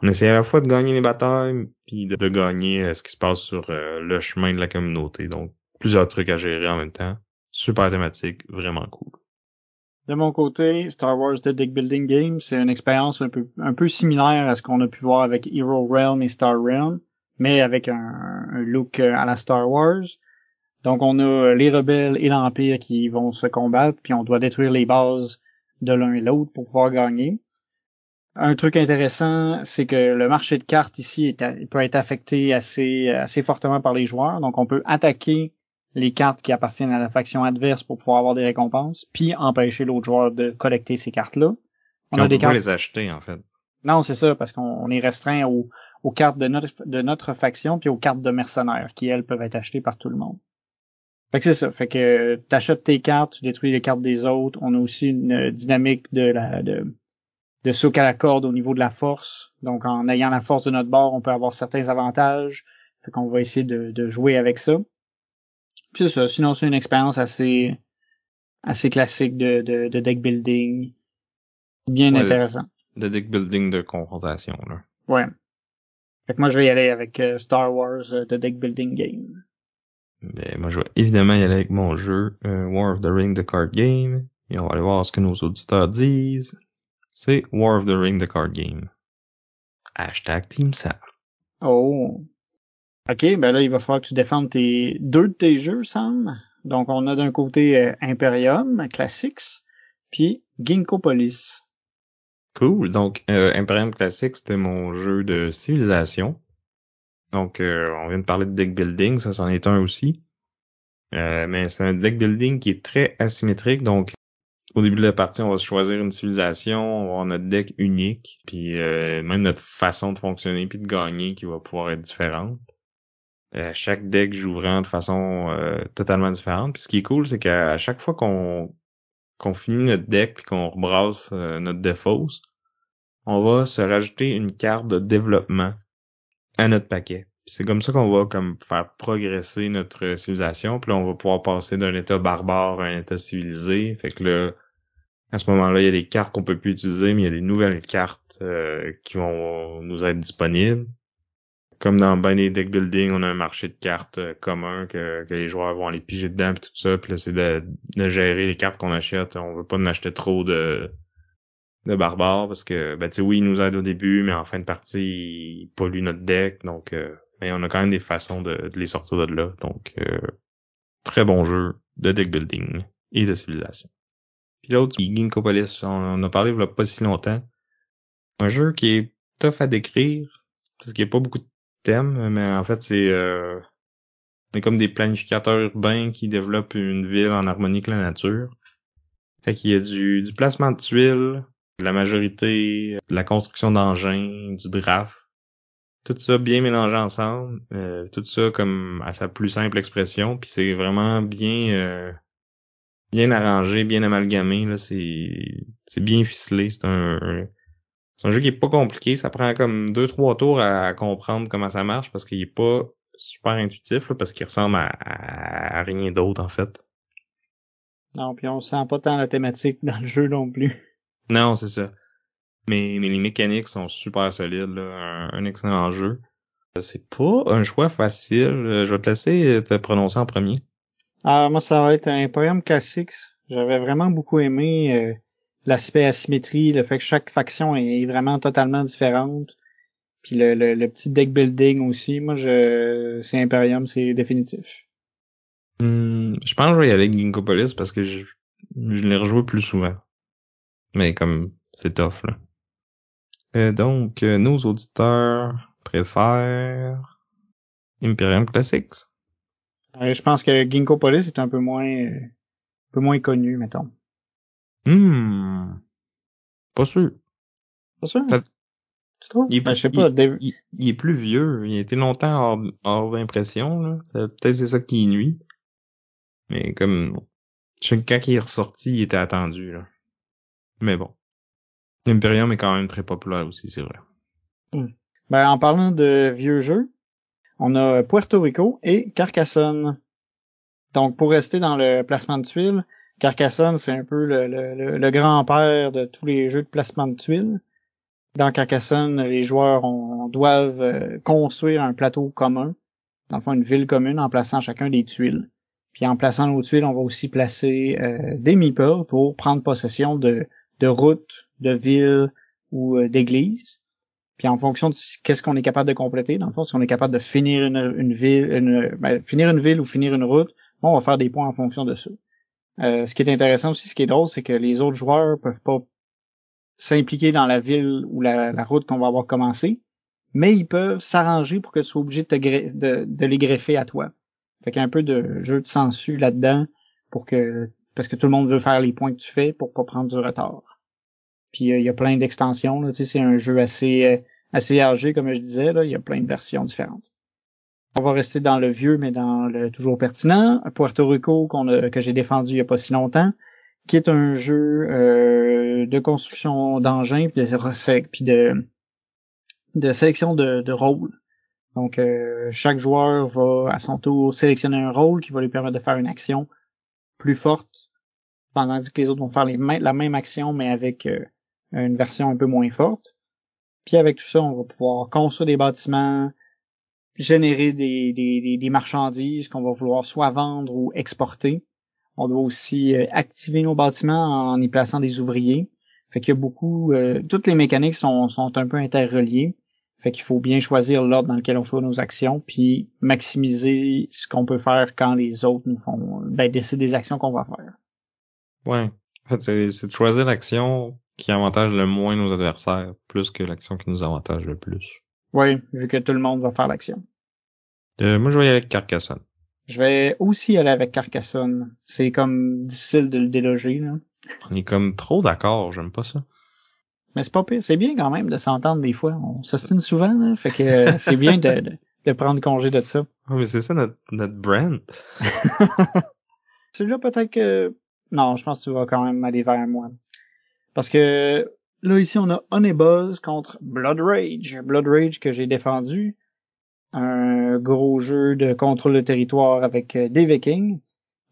essaie à la fois de gagner les batailles, puis de gagner ce qui se passe sur le chemin de la communauté. Donc plusieurs trucs à gérer en même temps. super thématique, vraiment cool. De mon côté, Star Wars The Deck Building Game, c'est une expérience un peu similaire à ce qu'on a pu voir avec Hero Realm et Star Realm, mais avec un look à la Star Wars. Donc on a les rebelles et l'Empire qui vont se combattre, puis on doit détruire les bases de l'un et l'autre pour pouvoir gagner. Un truc intéressant, c'est que le marché de cartes ici peut être affecté assez fortement par les joueurs. Donc on peut attaquer les cartes qui appartiennent à la faction adverse pour pouvoir avoir des récompenses, puis empêcher l'autre joueur de collecter ces cartes-là. On peut pas les acheter, en fait. Non, c'est ça, parce qu'on est restreint aux cartes de notre faction puis aux cartes de mercenaires, qui, elles, peuvent être achetées par tout le monde. Fait que c'est ça. Fait que t'achètes tes cartes, tu détruis les cartes des autres. On a aussi une dynamique de souk à la corde au niveau de la force. Donc, en ayant la force de notre bord, on peut avoir certains avantages. Fait qu'on va essayer de jouer avec ça. Puis c'est ça. Sinon, c'est une expérience assez classique de deck building. Bien intéressant. De deck building de confrontation, là. Ouais. Fait que moi, je vais y aller avec Star Wars The Deck Building Game. Ben, moi, je vais évidemment y aller avec mon jeu War of the Ring The Card Game. Et on va aller voir ce que nos auditeurs disent. C'est War of the Ring The Card Game. #TeamSam. Oh. OK, ben là, il va falloir que tu défendes deux de tes jeux, Sam. Donc, on a d'un côté Imperium, Classics, puis Ginkgopolis. Cool. Donc, Imperium Classics, c'était mon jeu de civilisation. Donc, on vient de parler de deck building, ça c'en est un aussi. Mais c'est un deck building qui est très asymétrique. Donc, au début de la partie, on va choisir une civilisation, on va avoir notre deck unique, puis même notre façon de fonctionner puis de gagner qui va pouvoir être différente. Chaque deck joue vraiment de façon totalement différente. Puis ce qui est cool, c'est qu'à chaque fois qu'on finit notre deck puis qu'on rebrasse notre défausse, on va se rajouter une carte de développement à notre paquet. Puis c'est comme ça qu'on va comme faire progresser notre civilisation. Puis là, on va pouvoir passer d'un état barbare à un état civilisé. Fait que là, à ce moment-là, il y a des cartes qu'on peut plus utiliser, mais il y a des nouvelles cartes qui vont nous être disponibles. Comme dans ben des deck building, on a un marché de cartes commun que les joueurs vont aller piger dedans pis tout ça. Puis là, c'est de gérer les cartes qu'on achète. On veut pas en acheter trop de barbares parce que ben tu sais oui, ils nous aident au début, mais en fin de partie, ils polluent notre deck. Donc mais on a quand même des façons de les sortir de là. Donc très bon jeu de deck building et de civilisation. Puis l'autre, Ginkgopolis, on a parlé il y a pas si longtemps. Un jeu qui est tough à décrire parce qu'il n'y a pas beaucoup de thèmes, mais en fait c'est on est comme des planificateurs urbains qui développent une ville en harmonie avec la nature. Fait qu'il y a du placement de tuiles, de la majorité, de la construction d'engins, du draft. Tout ça bien mélangé ensemble, tout ça comme à sa plus simple expression, puis c'est vraiment bien arrangé, bien amalgamé là, c'est bien ficelé, c'est un jeu qui est pas compliqué, ça prend comme 2-3 tours à comprendre comment ça marche parce qu'il est pas super intuitif là, parce qu'il ressemble à rien d'autre en fait. Non, puis on sent pas tant la thématique dans le jeu non plus. Non, c'est ça. Mais les mécaniques sont super solides là, un excellent jeu. C'est pas un choix facile, je vais te laisser te prononcer en premier. Moi, ça va être un Imperium Classics. J'avais vraiment beaucoup aimé l'aspect asymétrie, le fait que chaque faction est vraiment totalement différente. Puis le petit deck building aussi. Moi, c'est Imperium, c'est définitif. Je pense que je vais y aller avec Ginkgopolis parce que je l'ai rejoué plus souvent. Mais comme c'est tough là. Donc, nos auditeurs préfèrent Imperium Classics. Je pense que Ginkgopolis est un peu moins connu, mettons. Pas sûr. Pas sûr? Ça, tu trouves? je sais pas. Il est plus vieux. Il a été longtemps hors d'impression, là. Peut-être c'est ça qui nuit. Mais comme, quand il est ressorti, il était attendu, là. Mais bon. Imperium est quand même très populaire aussi, c'est vrai. Ben, en parlant de vieux jeux, on a Puerto Rico et Carcassonne. Donc, pour rester dans le placement de tuiles, Carcassonne, c'est un peu le grand-père de tous les jeux de placement de tuiles. Dans Carcassonne, les joueurs doivent construire un plateau commun, dans le fond une ville commune, en plaçant chacun des tuiles. Puis en plaçant nos tuiles, on va aussi placer des meeples pour prendre possession de routes, de villes ou d'églises. Puis en fonction de qu'est-ce qu'on est capable de compléter, dans le fond, si on est capable de finir une ville, finir une ville ou finir une route, on va faire des points en fonction de ça. Ce qui est intéressant aussi, ce qui est drôle, c'est que les autres joueurs peuvent pas s'impliquer dans la ville ou la route qu'on va avoir commencé, mais ils peuvent s'arranger pour que tu sois obligé de les greffer à toi. Fait qu'il y a un peu de jeu de sensu là-dedans parce que tout le monde veut faire les points que tu fais pour pas prendre du retard. Puis il y a plein d'extensions, là, tu sais, c'est un jeu assez âgé, comme je disais, là, il y a plein de versions différentes. On va rester dans le vieux, mais dans le toujours pertinent. Puerto Rico que j'ai défendu il y a pas si longtemps, qui est un jeu de construction d'engins puis de sélection de rôles. Donc chaque joueur va à son tour sélectionner un rôle qui va lui permettre de faire une action plus forte, tandis que les autres vont faire la même action mais avec une version un peu moins forte. Puis avec tout ça, on va pouvoir construire des bâtiments, générer des marchandises qu'on va vouloir soit vendre ou exporter. On doit aussi activer nos bâtiments en y plaçant des ouvriers. Fait qu'il y a beaucoup... toutes les mécaniques sont un peu interreliées. Fait qu'il faut bien choisir l'ordre dans lequel on fait nos actions, puis maximiser ce qu'on peut faire quand les autres nous font... décider des actions qu'on va faire. Ouais. En fait, c'est de choisir l'action qui avantage le moins nos adversaires, plus que l'action qui nous avantage le plus. Oui, vu que tout le monde va faire l'action. Moi, je vais y aller avec Carcassonne. Je vais aussi aller avec Carcassonne. C'est comme difficile de le déloger, là. On est comme trop d'accord, j'aime pas ça. Mais c'est pas pire, c'est bien quand même de s'entendre des fois. On s'ostine souvent, là, fait que c'est bien de prendre congé de ça. Oh, mais c'est ça notre brand. Celui-là, peut-être que... Non, je pense que tu vas quand même aller vers moi. Parce que là, ici, on a Honey Buzz contre Blood Rage. Blood Rage que j'ai défendu. Un gros jeu de contrôle de territoire avec des Vikings.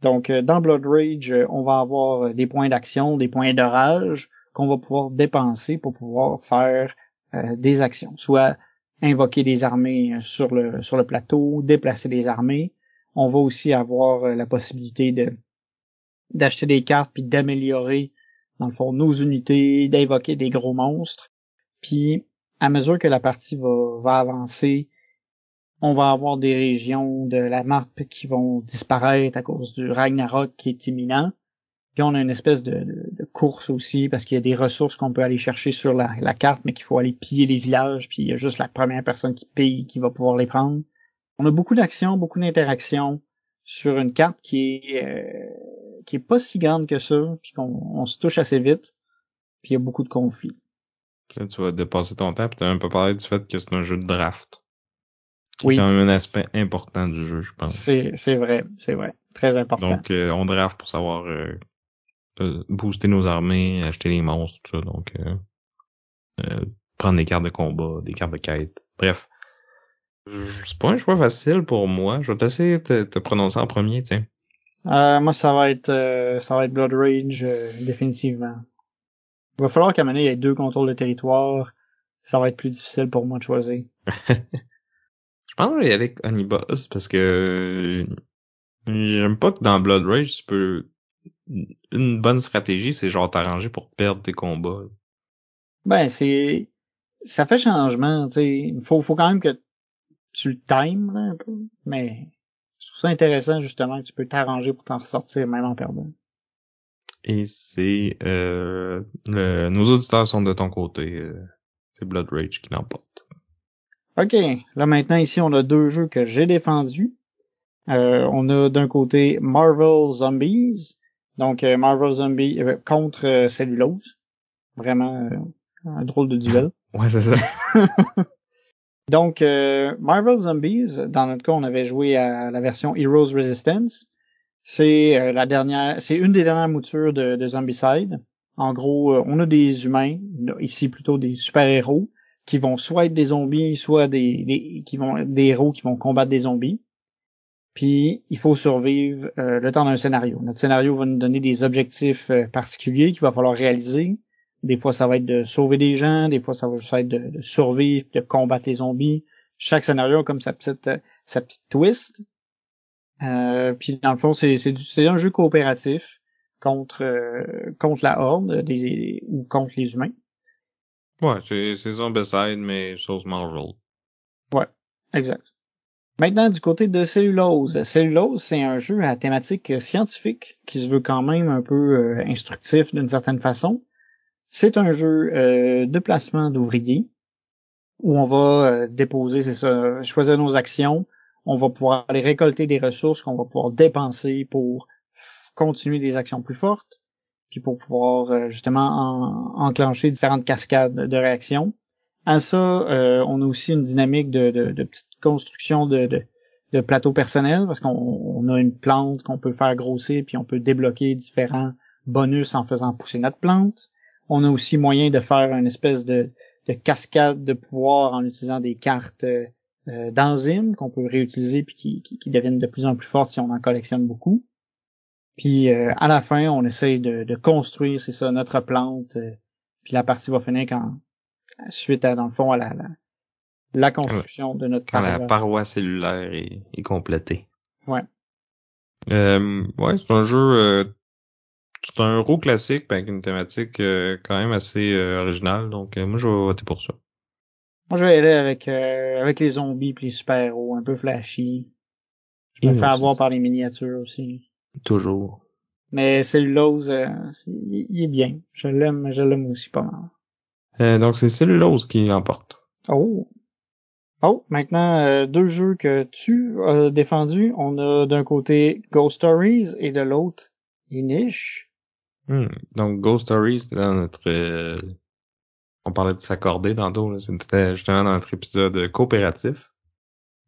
Donc, dans Blood Rage, on va avoir des points d'action, des points de rage qu'on va pouvoir dépenser pour pouvoir faire des actions. Soit invoquer des armées sur le plateau, déplacer des armées. On va aussi avoir la possibilité d'acheter des cartes puis d'améliorer, dans le fond, nos unités, d'invoquer des gros monstres. Puis, à mesure que la partie va avancer, on va avoir des régions de la map qui vont disparaître à cause du Ragnarok qui est imminent. Puis on a une espèce de course aussi, parce qu'il y a des ressources qu'on peut aller chercher sur la carte, mais qu'il faut aller piller les villages, puis il y a juste la première personne qui pille qui va pouvoir les prendre. On a beaucoup d'actions, beaucoup d'interactions sur une carte qui est pas si grande que ça, puis qu'on se touche assez vite, puis il y a beaucoup de conflits. Là, tu vas dépasser ton temps, puis t'as un peu parlé du fait que c'est un jeu de draft. Oui. C'est quand même un aspect important du jeu, je pense. C'est vrai. Très important. Donc, on draft pour savoir booster nos armées, acheter les monstres, tout ça. Donc, prendre des cartes de combat, des cartes de quête. Bref. C'est pas un choix facile pour moi. Je vais t'essayer de te prononcer en premier, tiens. Moi, ça va être Blood Rage, définitivement. Il va falloir qu'à un moment donné, il y ait 2 contrôles de territoire. Ça va être plus difficile pour moi de choisir. Je pense que je vais y aller avec Honey Buzz parce que j'aime pas que dans Blood Rage, une bonne stratégie, c'est genre t'arranger pour perdre tes combats. Ben, ça fait changement, tu sais. Il faut quand même que tu le times, là, un peu. Mais je trouve ça intéressant, justement, que tu peux t'arranger pour t'en sortir même en perdant. Et c'est, nos auditeurs sont de ton côté. C'est Blood Rage qui l'emporte. OK. Là, maintenant, ici, on a 2 jeux que j'ai défendus. On a d'un côté Marvel Zombies. Donc, Marvel Zombies contre Cellulose. Vraiment un drôle de duel. Ouais, c'est ça. Donc, Marvel Zombies, dans notre cas, on avait joué à la version Heroes Resistance. C'est c'est une des dernières moutures de Zombicide. En gros, on a des humains, ici plutôt des super-héros, qui vont soit être des zombies, soit des héros qui vont combattre des zombies. Puis, il faut survivre le temps d'un scénario. Notre scénario va nous donner des objectifs particuliers qu'il va falloir réaliser. Des fois, ça va être de sauver des gens. Des fois, ça va juste être de survivre, de combattre les zombies. Chaque scénario a comme sa petite twist. Puis dans le fond, c'est un jeu coopératif contre la Horde ou contre les humains. Ouais, c'est Zombicide, mais sauce Marvel. Ouais, exact. Maintenant, du côté de Cellulose. Cellulose, c'est un jeu à thématique scientifique qui se veut quand même un peu instructif d'une certaine façon. C'est un jeu de placement d'ouvriers où on va déposer, c'est ça, choisir nos actions. On va pouvoir aller récolter des ressources qu'on va pouvoir dépenser pour continuer des actions plus fortes, puis pour pouvoir justement enclencher différentes cascades de réactions. À ça, on a aussi une dynamique de petite construction de plateaux personnels, parce qu'on a une plante qu'on peut faire grossir, puis on peut débloquer différents bonus en faisant pousser notre plante. On a aussi moyen de faire une espèce de cascade de pouvoir en utilisant des cartes d'enzymes qu'on peut réutiliser puis qui deviennent de plus en plus fortes si on en collectionne beaucoup. Puis à la fin, on essaye de construire, c'est ça, notre plante. Puis la partie va finir suite à, dans le fond, à la construction de notre quand paroi. la paroi cellulaire est complétée. Ouais. Ouais, c'est un jeu, c'est un roue classique avec une thématique quand même assez originale. Donc moi, je vais voter pour ça. Moi, je vais aller avec les zombies puis les super-héros, un peu flashy. Je me fais avoir par les miniatures aussi. Toujours. Mais Cellulose, il est bien. Je l'aime aussi pas mal. Donc c'est Cellulose qui l'emporte. Oh! Oh, maintenant, deux jeux que tu as défendus. On a d'un côté Ghost Stories et de l'autre Inish. Donc Ghost Stories, c'était dans notre... on parlait de s'accorder tantôt, là. C'était justement dans notre épisode coopératif.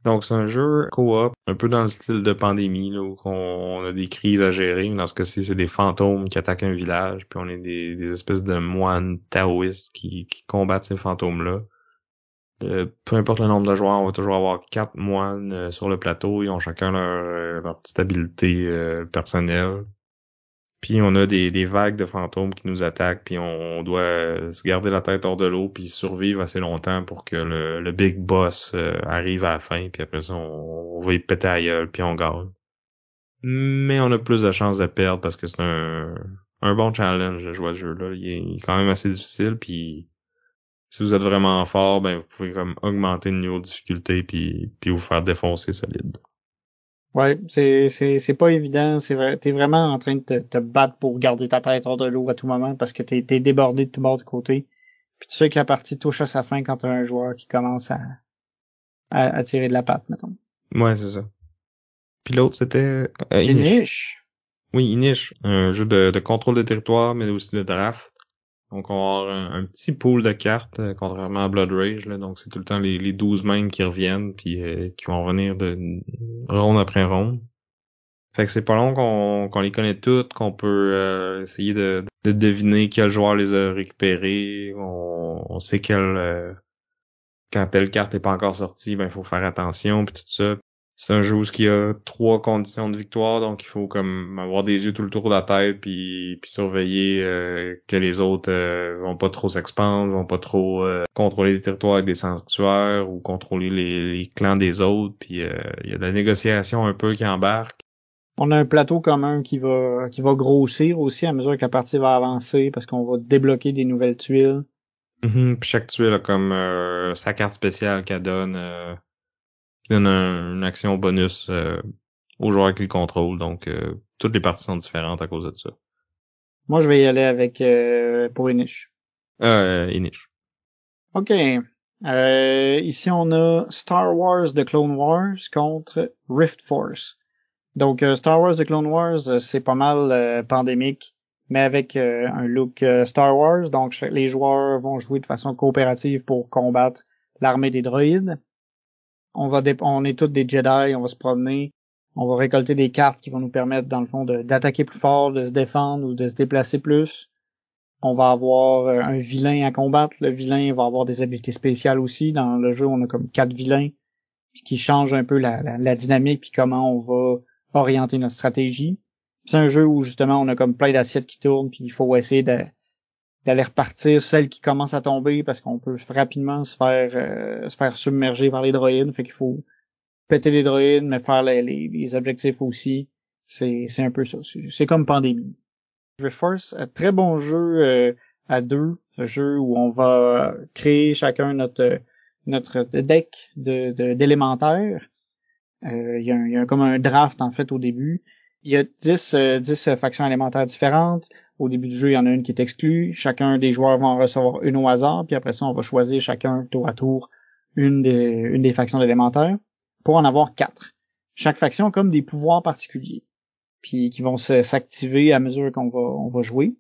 Donc c'est un jeu coop, un peu dans le style de Pandémie, là, où on a des crises à gérer. Dans ce cas-ci, c'est des fantômes qui attaquent un village, puis on est des espèces de moines taoïstes qui combattent ces fantômes-là. Peu importe le nombre de joueurs, on va toujours avoir 4 moines sur le plateau. Ils ont chacun leur petite habilité personnelle. Puis on a des vagues de fantômes qui nous attaquent, puis on doit se garder la tête hors de l'eau, puis survivre assez longtemps pour que le big boss arrive à la fin, puis après ça, on va y péter à la gueule, puis on gagne. Mais on a plus de chances de perdre parce que c'est un bon challenge de jouer à ce jeu-là. Il est quand même assez difficile, puis si vous êtes vraiment fort, ben vous pouvez comme augmenter le niveau de difficulté puis vous faire défoncer solide. Ouais, c'est pas évident. C'est vrai, t'es vraiment en train de te battre pour garder ta tête hors de l'eau à tout moment parce que t'es débordé de tout bord de côté. Puis tu sais que la partie touche à sa fin quand t'as un joueur qui commence à tirer de la patte, mettons. Ouais, c'est ça. Puis l'autre, c'était Inish. Oui, Inish, un jeu de contrôle de territoire, mais aussi de draft. Donc on va avoir un petit pool de cartes, contrairement à Blood Rage, là. Donc c'est tout le temps les 12 mêmes qui reviennent, puis qui vont revenir de ronde après ronde. Fait que c'est pas long qu'on les connaît toutes, qu'on peut essayer de deviner quel joueur les a récupérés. On sait quand telle carte est pas encore sortie, ben il faut faire attention puis tout ça. C'est un jeu où il y a 3 conditions de victoire, donc il faut comme avoir des yeux tout le tour de la tête puis surveiller que les autres vont pas trop s'expandre, vont pas trop contrôler les territoires avec des sanctuaires ou contrôler les clans des autres. Puis il y a de la négociation un peu qui embarque. On a un plateau commun qui va grossir aussi à mesure que la partie va avancer parce qu'on va débloquer des nouvelles tuiles. Puis chaque tuile a comme sa carte spéciale qui donne une action bonus aux joueurs qui le contrôlent. Donc toutes les parties sont différentes à cause de ça. Moi je vais y aller avec pour Inish. Inish. OK. Ici on a Star Wars The Clone Wars contre Rift Force. Donc Star Wars The Clone Wars, c'est pas mal pandémique, mais avec un look Star Wars. Donc les joueurs vont jouer de façon coopérative pour combattre l'armée des droïdes. On est tous des Jedi, on va se promener, on va récolter des cartes qui vont nous permettre dans le fond d'attaquer plus fort, de se défendre ou de se déplacer plus. On va avoir un vilain à combattre. Le vilain va avoir des habilités spéciales aussi. Dans le jeu, on a comme 4 vilains qui changent un peu la dynamique puis comment on va orienter notre stratégie. C'est un jeu où justement on a comme plein d'assiettes qui tournent puis il faut essayer d'aller repartir celles qui commencent à tomber parce qu'on peut rapidement se faire submerger par les droïdes. Fait qu'il faut péter les droïdes, mais faire les objectifs aussi. C'est un peu ça. C'est comme Pandémie. Rift Force, un très bon jeu à deux. Un jeu où on va créer chacun notre deck d'élémentaires. Il y a comme un draft en fait au début. Il y a 10 factions élémentaires différentes. Au début du jeu, il y en a une qui est exclue. Chacun des joueurs va en recevoir une au hasard, puis après ça, on va choisir chacun tour à tour une des factions d'élémentaires pour en avoir 4. Chaque faction a comme des pouvoirs particuliers, puis qui vont s'activer à mesure on va jouer.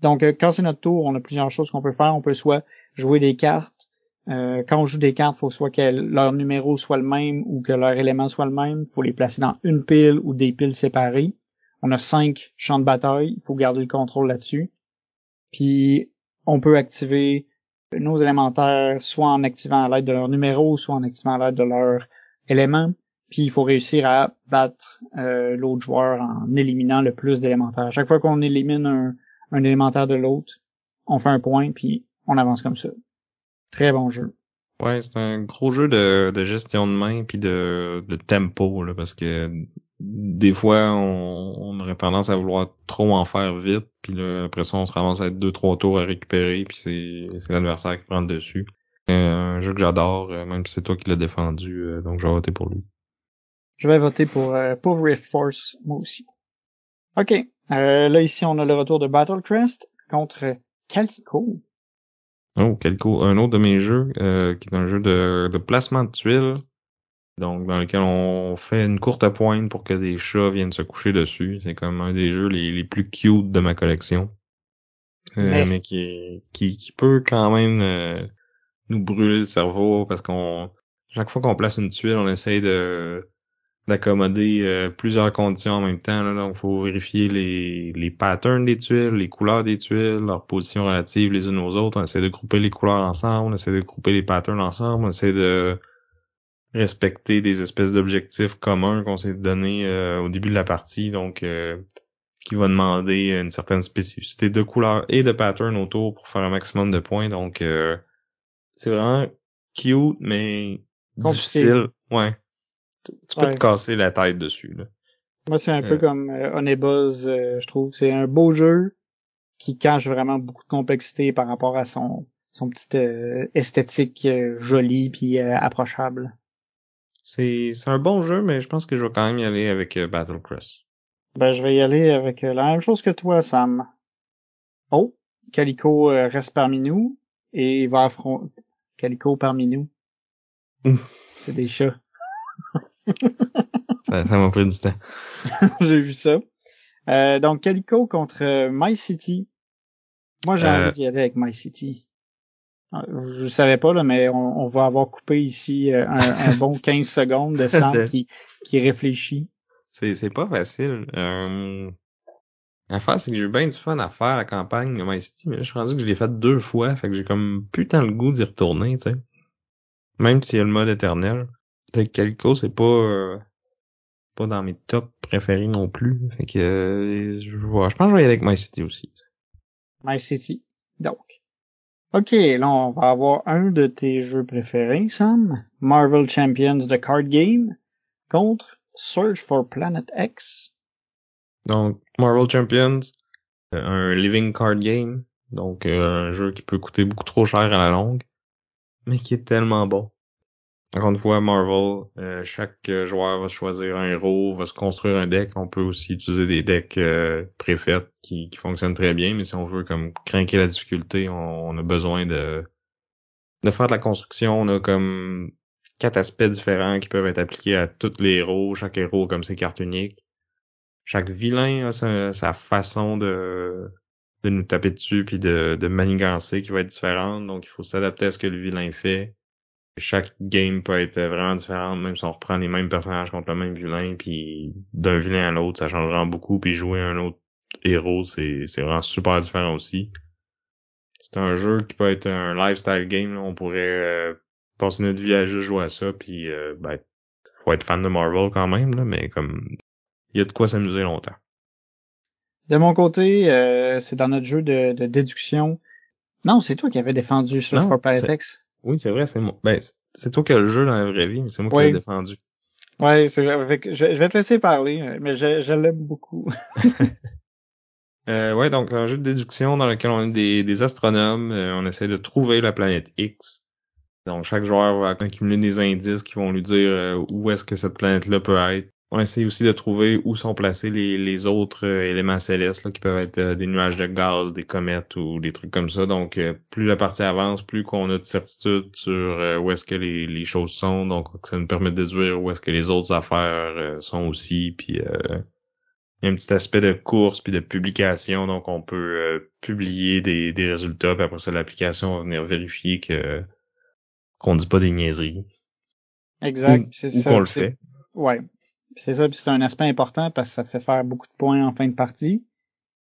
Donc, quand c'est notre tour, on a plusieurs choses qu'on peut faire. On peut soit jouer des cartes. Quand on joue des cartes, il faut soit que leur numéro soit le même ou que leur élément soit le même. Il faut les placer dans une pile ou des piles séparées. On a 5 champs de bataille. Il faut garder le contrôle là-dessus. Puis, on peut activer nos élémentaires soit en activant à l'aide de leur numéro, soit en activant à l'aide de leur élément. Puis, il faut réussir à battre l'autre joueur en éliminant le plus d'élémentaires. À chaque fois qu'on élimine un élémentaire de l'autre, on fait un point, puis on avance comme ça. Très bon jeu. Ouais, c'est un gros jeu de gestion de main puis de tempo, là, parce que des fois, on aurait tendance à vouloir trop en faire vite, puis là, après ça, on se ramasse à être 2-3 tours à récupérer, puis c'est l'adversaire qui prend le dessus. Un jeu que j'adore, même si c'est toi qui l'as défendu, donc je vais voter pour lui. Je vais voter pour Rift Force, moi aussi. OK. Là, ici, on a le retour de Battlecrest contre Calico. Oh, Calico, un autre de mes jeux, qui est un jeu de placement de tuiles, donc dans lequel on fait une courte pointe pour que des chats viennent se coucher dessus. C'est comme un des jeux les plus cute de ma collection. Mais qui peut quand même nous brûler le cerveau parce chaque fois qu'on place une tuile, on essaye d'accommoder plusieurs conditions en même temps. Là. Donc, il faut vérifier les patterns des tuiles, les couleurs des tuiles, leur position relative les unes aux autres. On essaie de grouper les couleurs ensemble, on essaie de grouper les patterns ensemble, on essaie de respecter des espèces d'objectifs communs qu'on s'est donné au début de la partie. Donc, qui va demander une certaine spécificité de couleurs et de patterns autour pour faire un maximum de points. Donc, c'est vraiment cute, mais difficile. Ouais. Tu peux te casser la tête dessus, là. Moi, c'est un peu comme Honeyboz, je trouve. C'est un beau jeu qui cache vraiment beaucoup de complexité par rapport à son petit esthétique jolie puis approchable. C'est un bon jeu, mais je pense que je vais quand même y aller avec Battlecrest. Ben, je vais y aller avec la même chose que toi, Sam. Oh, Calico reste parmi nous et il va affronter Calico parmi nous. C'est des chats. ça m'a pris du temps. J'ai vu ça. Donc, Calico contre My City. Moi, j'ai envie d'y aller avec My City. Je savais pas, là, mais on va avoir coupé ici un bon 15 secondes de Sam qui réfléchit. C'est pas facile. L'affaire, c'est que j'ai eu bien du fun à faire la campagne de My City, mais là, je suis rendu que je l'ai faite 2 fois, fait que j'ai comme putain le goût d'y retourner, tu sais. Même s'il y a le mode éternel. Peut-être que Calico, c'est pas dans mes tops préférés non plus. Fait que je pense que je vais y aller avec My City aussi. My City. Donc. OK, là, on va avoir un de tes jeux préférés, Sam. Marvel Champions The Card Game contre Search for Planet X. Donc, Marvel Champions, un living card game. Donc, un jeu qui peut coûter beaucoup trop cher à la longue, mais qui est tellement bon. Encore une fois, Marvel, chaque joueur va choisir un héros, va se construire un deck. On peut aussi utiliser des decks préfaits qui fonctionnent très bien, mais si on veut comme cranker la difficulté, on a besoin de faire de la construction. On a comme 4 aspects différents qui peuvent être appliqués à tous les héros. Chaque héros a comme ses cartes uniques. Chaque vilain a sa façon de nous taper dessus puis de manigancer qui va être différente. Donc, il faut s'adapter à ce que le vilain fait. Chaque game peut être vraiment différente, même si on reprend les mêmes personnages contre le même vilain, puis d'un vilain à l'autre, ça change vraiment beaucoup, puis jouer un autre héros, c'est vraiment super différent aussi. C'est un jeu qui peut être un lifestyle game, là. On pourrait passer notre vie à juste jouer à ça, puis faut être fan de Marvel quand même, là, mais comme il y a de quoi s'amuser longtemps. De mon côté, c'est dans notre jeu de déduction. Non, c'est toi qui avais défendu Search for Planet X. Oui, c'est vrai, c'est moi. Ben, c'est toi qui as le jeu dans la vraie vie, mais c'est moi qui l'ai défendu. Ouais, je vais te laisser parler, mais je l'aime beaucoup. Ouais, donc un jeu de déduction dans lequel on est des astronomes, on essaie de trouver la planète X. Donc chaque joueur va accumuler des indices qui vont lui dire où est-ce que cette planète-là peut être. On essaie aussi de trouver où sont placés les autres éléments célestes là, qui peuvent être des nuages de gaz, des comètes ou des trucs comme ça. Donc plus la partie avance, plus qu'on a de certitude sur où est-ce que les choses sont. Donc ça nous permet de déduire où est-ce que les autres affaires sont aussi. Puis il y a un petit aspect de course puis de publication. Donc on peut publier des résultats. Puis après ça, l'application va venir vérifier qu'on dit pas des niaiseries. Exact. C'est ou ça. qu'on le fait. Ouais. C'est ça, puis c'est un aspect important parce que ça fait faire beaucoup de points en fin de partie.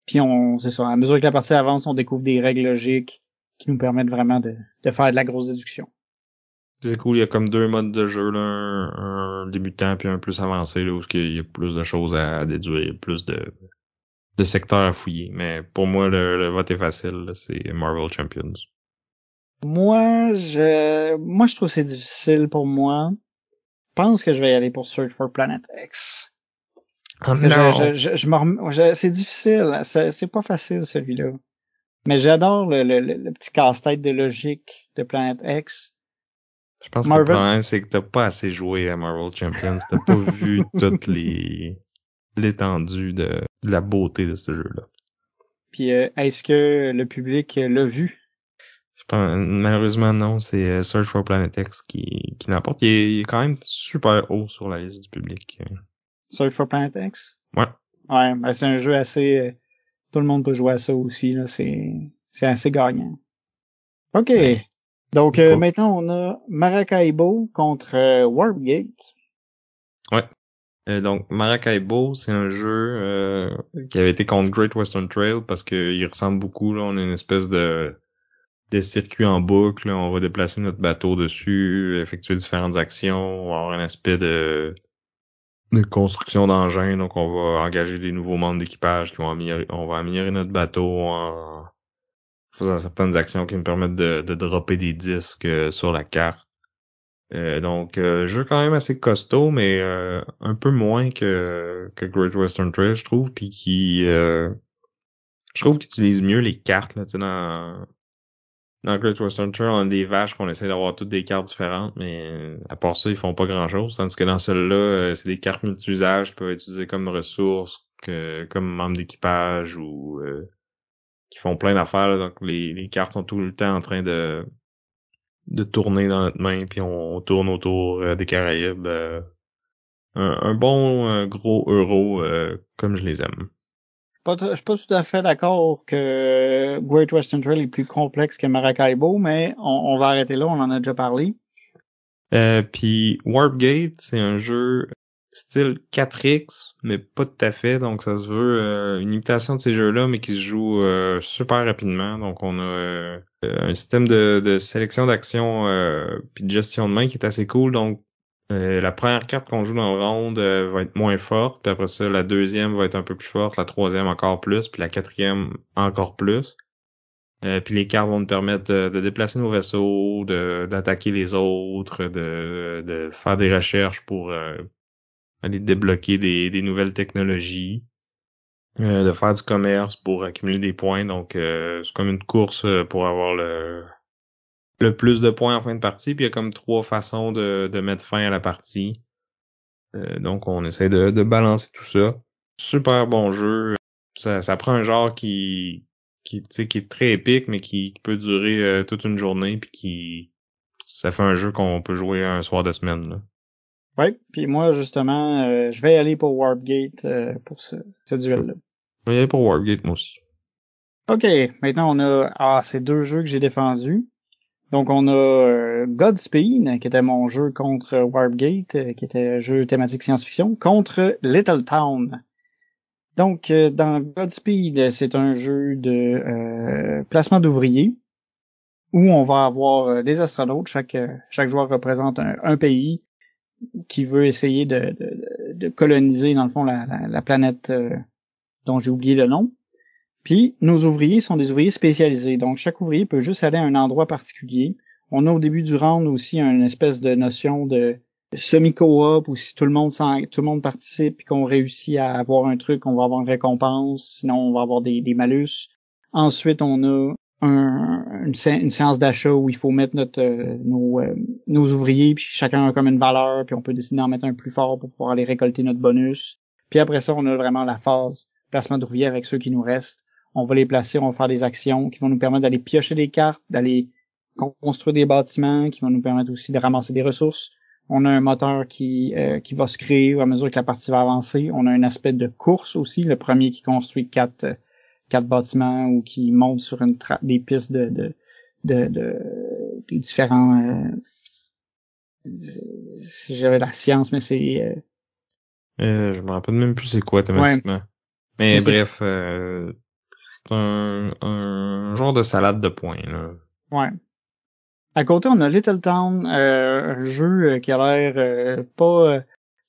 Puis c'est ça, à mesure que la partie avance, on découvre des règles logiques qui nous permettent vraiment de faire de la grosse déduction. C'est cool, il y a comme 2 modes de jeu, là, un débutant puis un plus avancé, là, où il y a plus de choses à déduire, plus de secteurs à fouiller. Mais pour moi, le vote est facile, là, c'est Marvel Champions. Moi, je trouve que c'est difficile pour moi. Je pense que je vais y aller pour Search for Planet X. Parce que c'est difficile. C'est pas facile, celui-là. Mais j'adore le petit casse-tête de logique de Planet X. Je pense que le problème, c'est que t'as pas assez joué à Marvel Champions. T'as pas vu toute l'étendue de la beauté de ce jeu-là. Puis, est-ce que le public l'a vu? Malheureusement, non. C'est Search for Planet X qui l'emporte. Il est quand même super haut sur la liste du public. Search for Planet X? Ouais. Ouais, ben c'est un jeu assez... tout le monde peut jouer à ça aussi, là. C'est assez gagnant. OK. Ouais. Donc, maintenant, on a Maracaibo contre Warpgate. Ouais. Donc, Maracaibo, c'est un jeu qui avait été contre Great Western Trail parce qu'il ressemble beaucoup. Là, on a une espèce de circuit en boucle. Là, on va déplacer notre bateau dessus, effectuer différentes actions. On va avoir un aspect de construction d'engins. Donc, on va engager des nouveaux membres d'équipage qui vont on va améliorer notre bateau en faisant certaines actions qui nous permettent de dropper des disques sur la carte. Donc, jeu quand même assez costaud, mais un peu moins que Great Western Trail, je trouve, puis je trouve qu'il utilise mieux les cartes, là, tu sais, dans Great Western Trail, on a des vaches qu'on essaie d'avoir toutes des cartes différentes, mais à part ça, ils font pas grand-chose, tandis que dans celle-là, c'est des cartes multi-usages qui peuvent être utilisées comme ressources, comme membres d'équipage ou qui font plein d'affaires, là. Donc les cartes sont tout le temps en train de tourner dans notre main, puis on tourne autour des Caraïbes. Un bon gros euro comme je les aime. Je suis pas tout à fait d'accord que Great Western Trail est plus complexe que Maracaibo, mais on va arrêter là, on en a déjà parlé. Puis Warpgate, c'est un jeu style 4X, mais pas tout à fait, donc ça se veut une imitation de ces jeux-là, mais qui se joue super rapidement. Donc on a un système de sélection d'actions puis de gestion de main qui est assez cool. Donc la première carte qu'on joue dans le round va être moins forte, puis après ça la deuxième va être un peu plus forte, la troisième encore plus, puis la quatrième encore plus. Puis les cartes vont nous permettre de déplacer nos vaisseaux, d'attaquer les autres, de faire des recherches pour aller débloquer des nouvelles technologies, de faire du commerce pour accumuler des points. Donc c'est comme une course pour avoir le plus de points en fin de partie. Puis il y a comme 3 façons de mettre fin à la partie. Donc on essaie de balancer tout ça. Super bon jeu. Ça prend un genre qui est très épique, mais qui peut durer toute une journée, puis ça fait un jeu qu'on peut jouer un soir de semaine, là. Ouais, puis moi justement, je vais aller pour Warpgate pour ce duel-là. Je vais y aller pour Warpgate moi aussi. OK, maintenant on a ces 2 jeux que j'ai défendus. Donc on a Godspeed, qui était mon jeu contre Warpgate, qui était un jeu thématique science-fiction, contre Little Town. Donc dans Godspeed, c'est un jeu de placement d'ouvriers où on va avoir des astronautes. Chaque joueur représente un pays qui veut essayer de coloniser, dans le fond, la planète dont j'ai oublié le nom. Puis, nos ouvriers sont des ouvriers spécialisés. Donc, chaque ouvrier peut juste aller à un endroit particulier. On a au début du round aussi une espèce de notion de semi-coop ou si tout le monde participe et qu'on réussit à avoir un truc, on va avoir une récompense, sinon on va avoir des malus. Ensuite, on a une séance d'achat où il faut mettre nos ouvriers, puis chacun a comme une valeur, puis on peut décider d'en mettre un plus fort pour pouvoir aller récolter notre bonus. Puis après ça, on a vraiment la phase placement d'ouvriers avec ceux qui nous restent. On va les placer, on va faire des actions qui vont nous permettre d'aller piocher des cartes, d'aller construire des bâtiments, qui vont nous permettre aussi de ramasser des ressources. On a un moteur qui va se créer à mesure que la partie va avancer. On a un aspect de course aussi, le premier qui construit quatre bâtiments ou qui monte sur des pistes de des différents si j'avais la science, mais c'est je me rappelle même plus c'est quoi thématiquement. Ouais. Mais bref, c'est un genre de salade de points, là. Ouais. À côté, on a Little Town, un jeu qui a l'air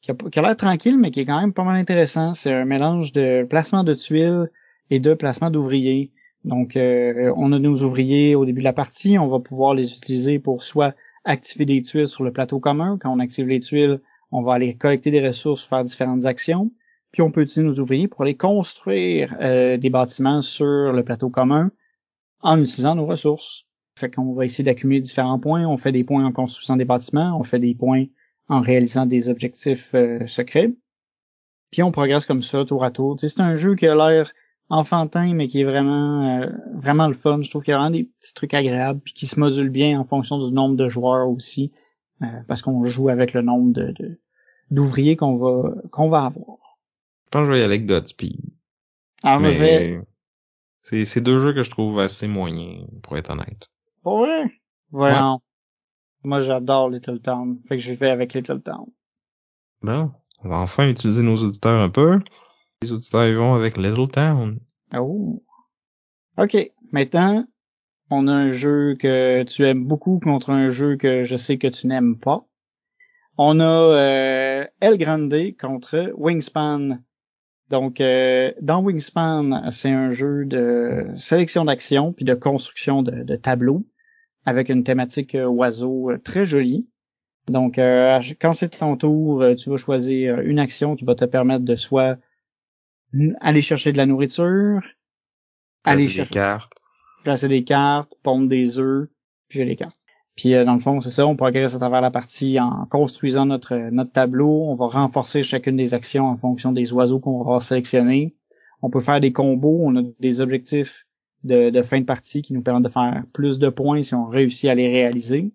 qui a l'air tranquille, mais qui est quand même pas mal intéressant. C'est un mélange de placement de tuiles et de placement d'ouvriers. Donc, on a nos ouvriers au début de la partie. On va pouvoir les utiliser pour soit activer des tuiles sur le plateau commun. Quand on active les tuiles, on va aller collecter des ressources, faire différentes actions. Puis, on peut utiliser nos ouvriers pour aller construire des bâtiments sur le plateau commun en utilisant nos ressources. Fait qu'on va essayer d'accumuler différents points. On fait des points en construisant des bâtiments. On fait des points en réalisant des objectifs secrets. Puis on progresse comme ça, tour à tour. Tu sais, c'est un jeu qui a l'air enfantin, mais qui est vraiment vraiment le fun. Je trouve qu'il y a vraiment des petits trucs agréables, puis qui se modulent bien en fonction du nombre de joueurs aussi, parce qu'on joue avec le nombre d'ouvriers qu'on va avoir. Je pense que je vais y aller avec Godspeed. Alors moi, c'est deux jeux que je trouve assez moyens, pour être honnête. Ouais. Voyons. Moi, j'adore Little Town. Fait que je vais avec Little Town. Bon, on va enfin utiliser nos auditeurs un peu. Les auditeurs ils vont avec Little Town. Oh. OK. Maintenant, on a un jeu que tu aimes beaucoup contre un jeu que je sais que tu n'aimes pas. On a El Grande contre Wingspan. Donc, dans Wingspan, c'est un jeu de sélection d'actions puis de construction de tableaux avec une thématique oiseau très jolie. Donc, quand c'est ton tour, tu vas choisir une action qui va te permettre de soit aller chercher de la nourriture, aller chercher placer des cartes, pondre des œufs, puis j'ai les cartes. Puis dans le fond, c'est ça, on progresse à travers la partie en construisant notre tableau. On va renforcer chacune des actions en fonction des oiseaux qu'on va sélectionner. On peut faire des combos, on a des objectifs de fin de partie qui nous permettent de faire plus de points si on réussit à les réaliser.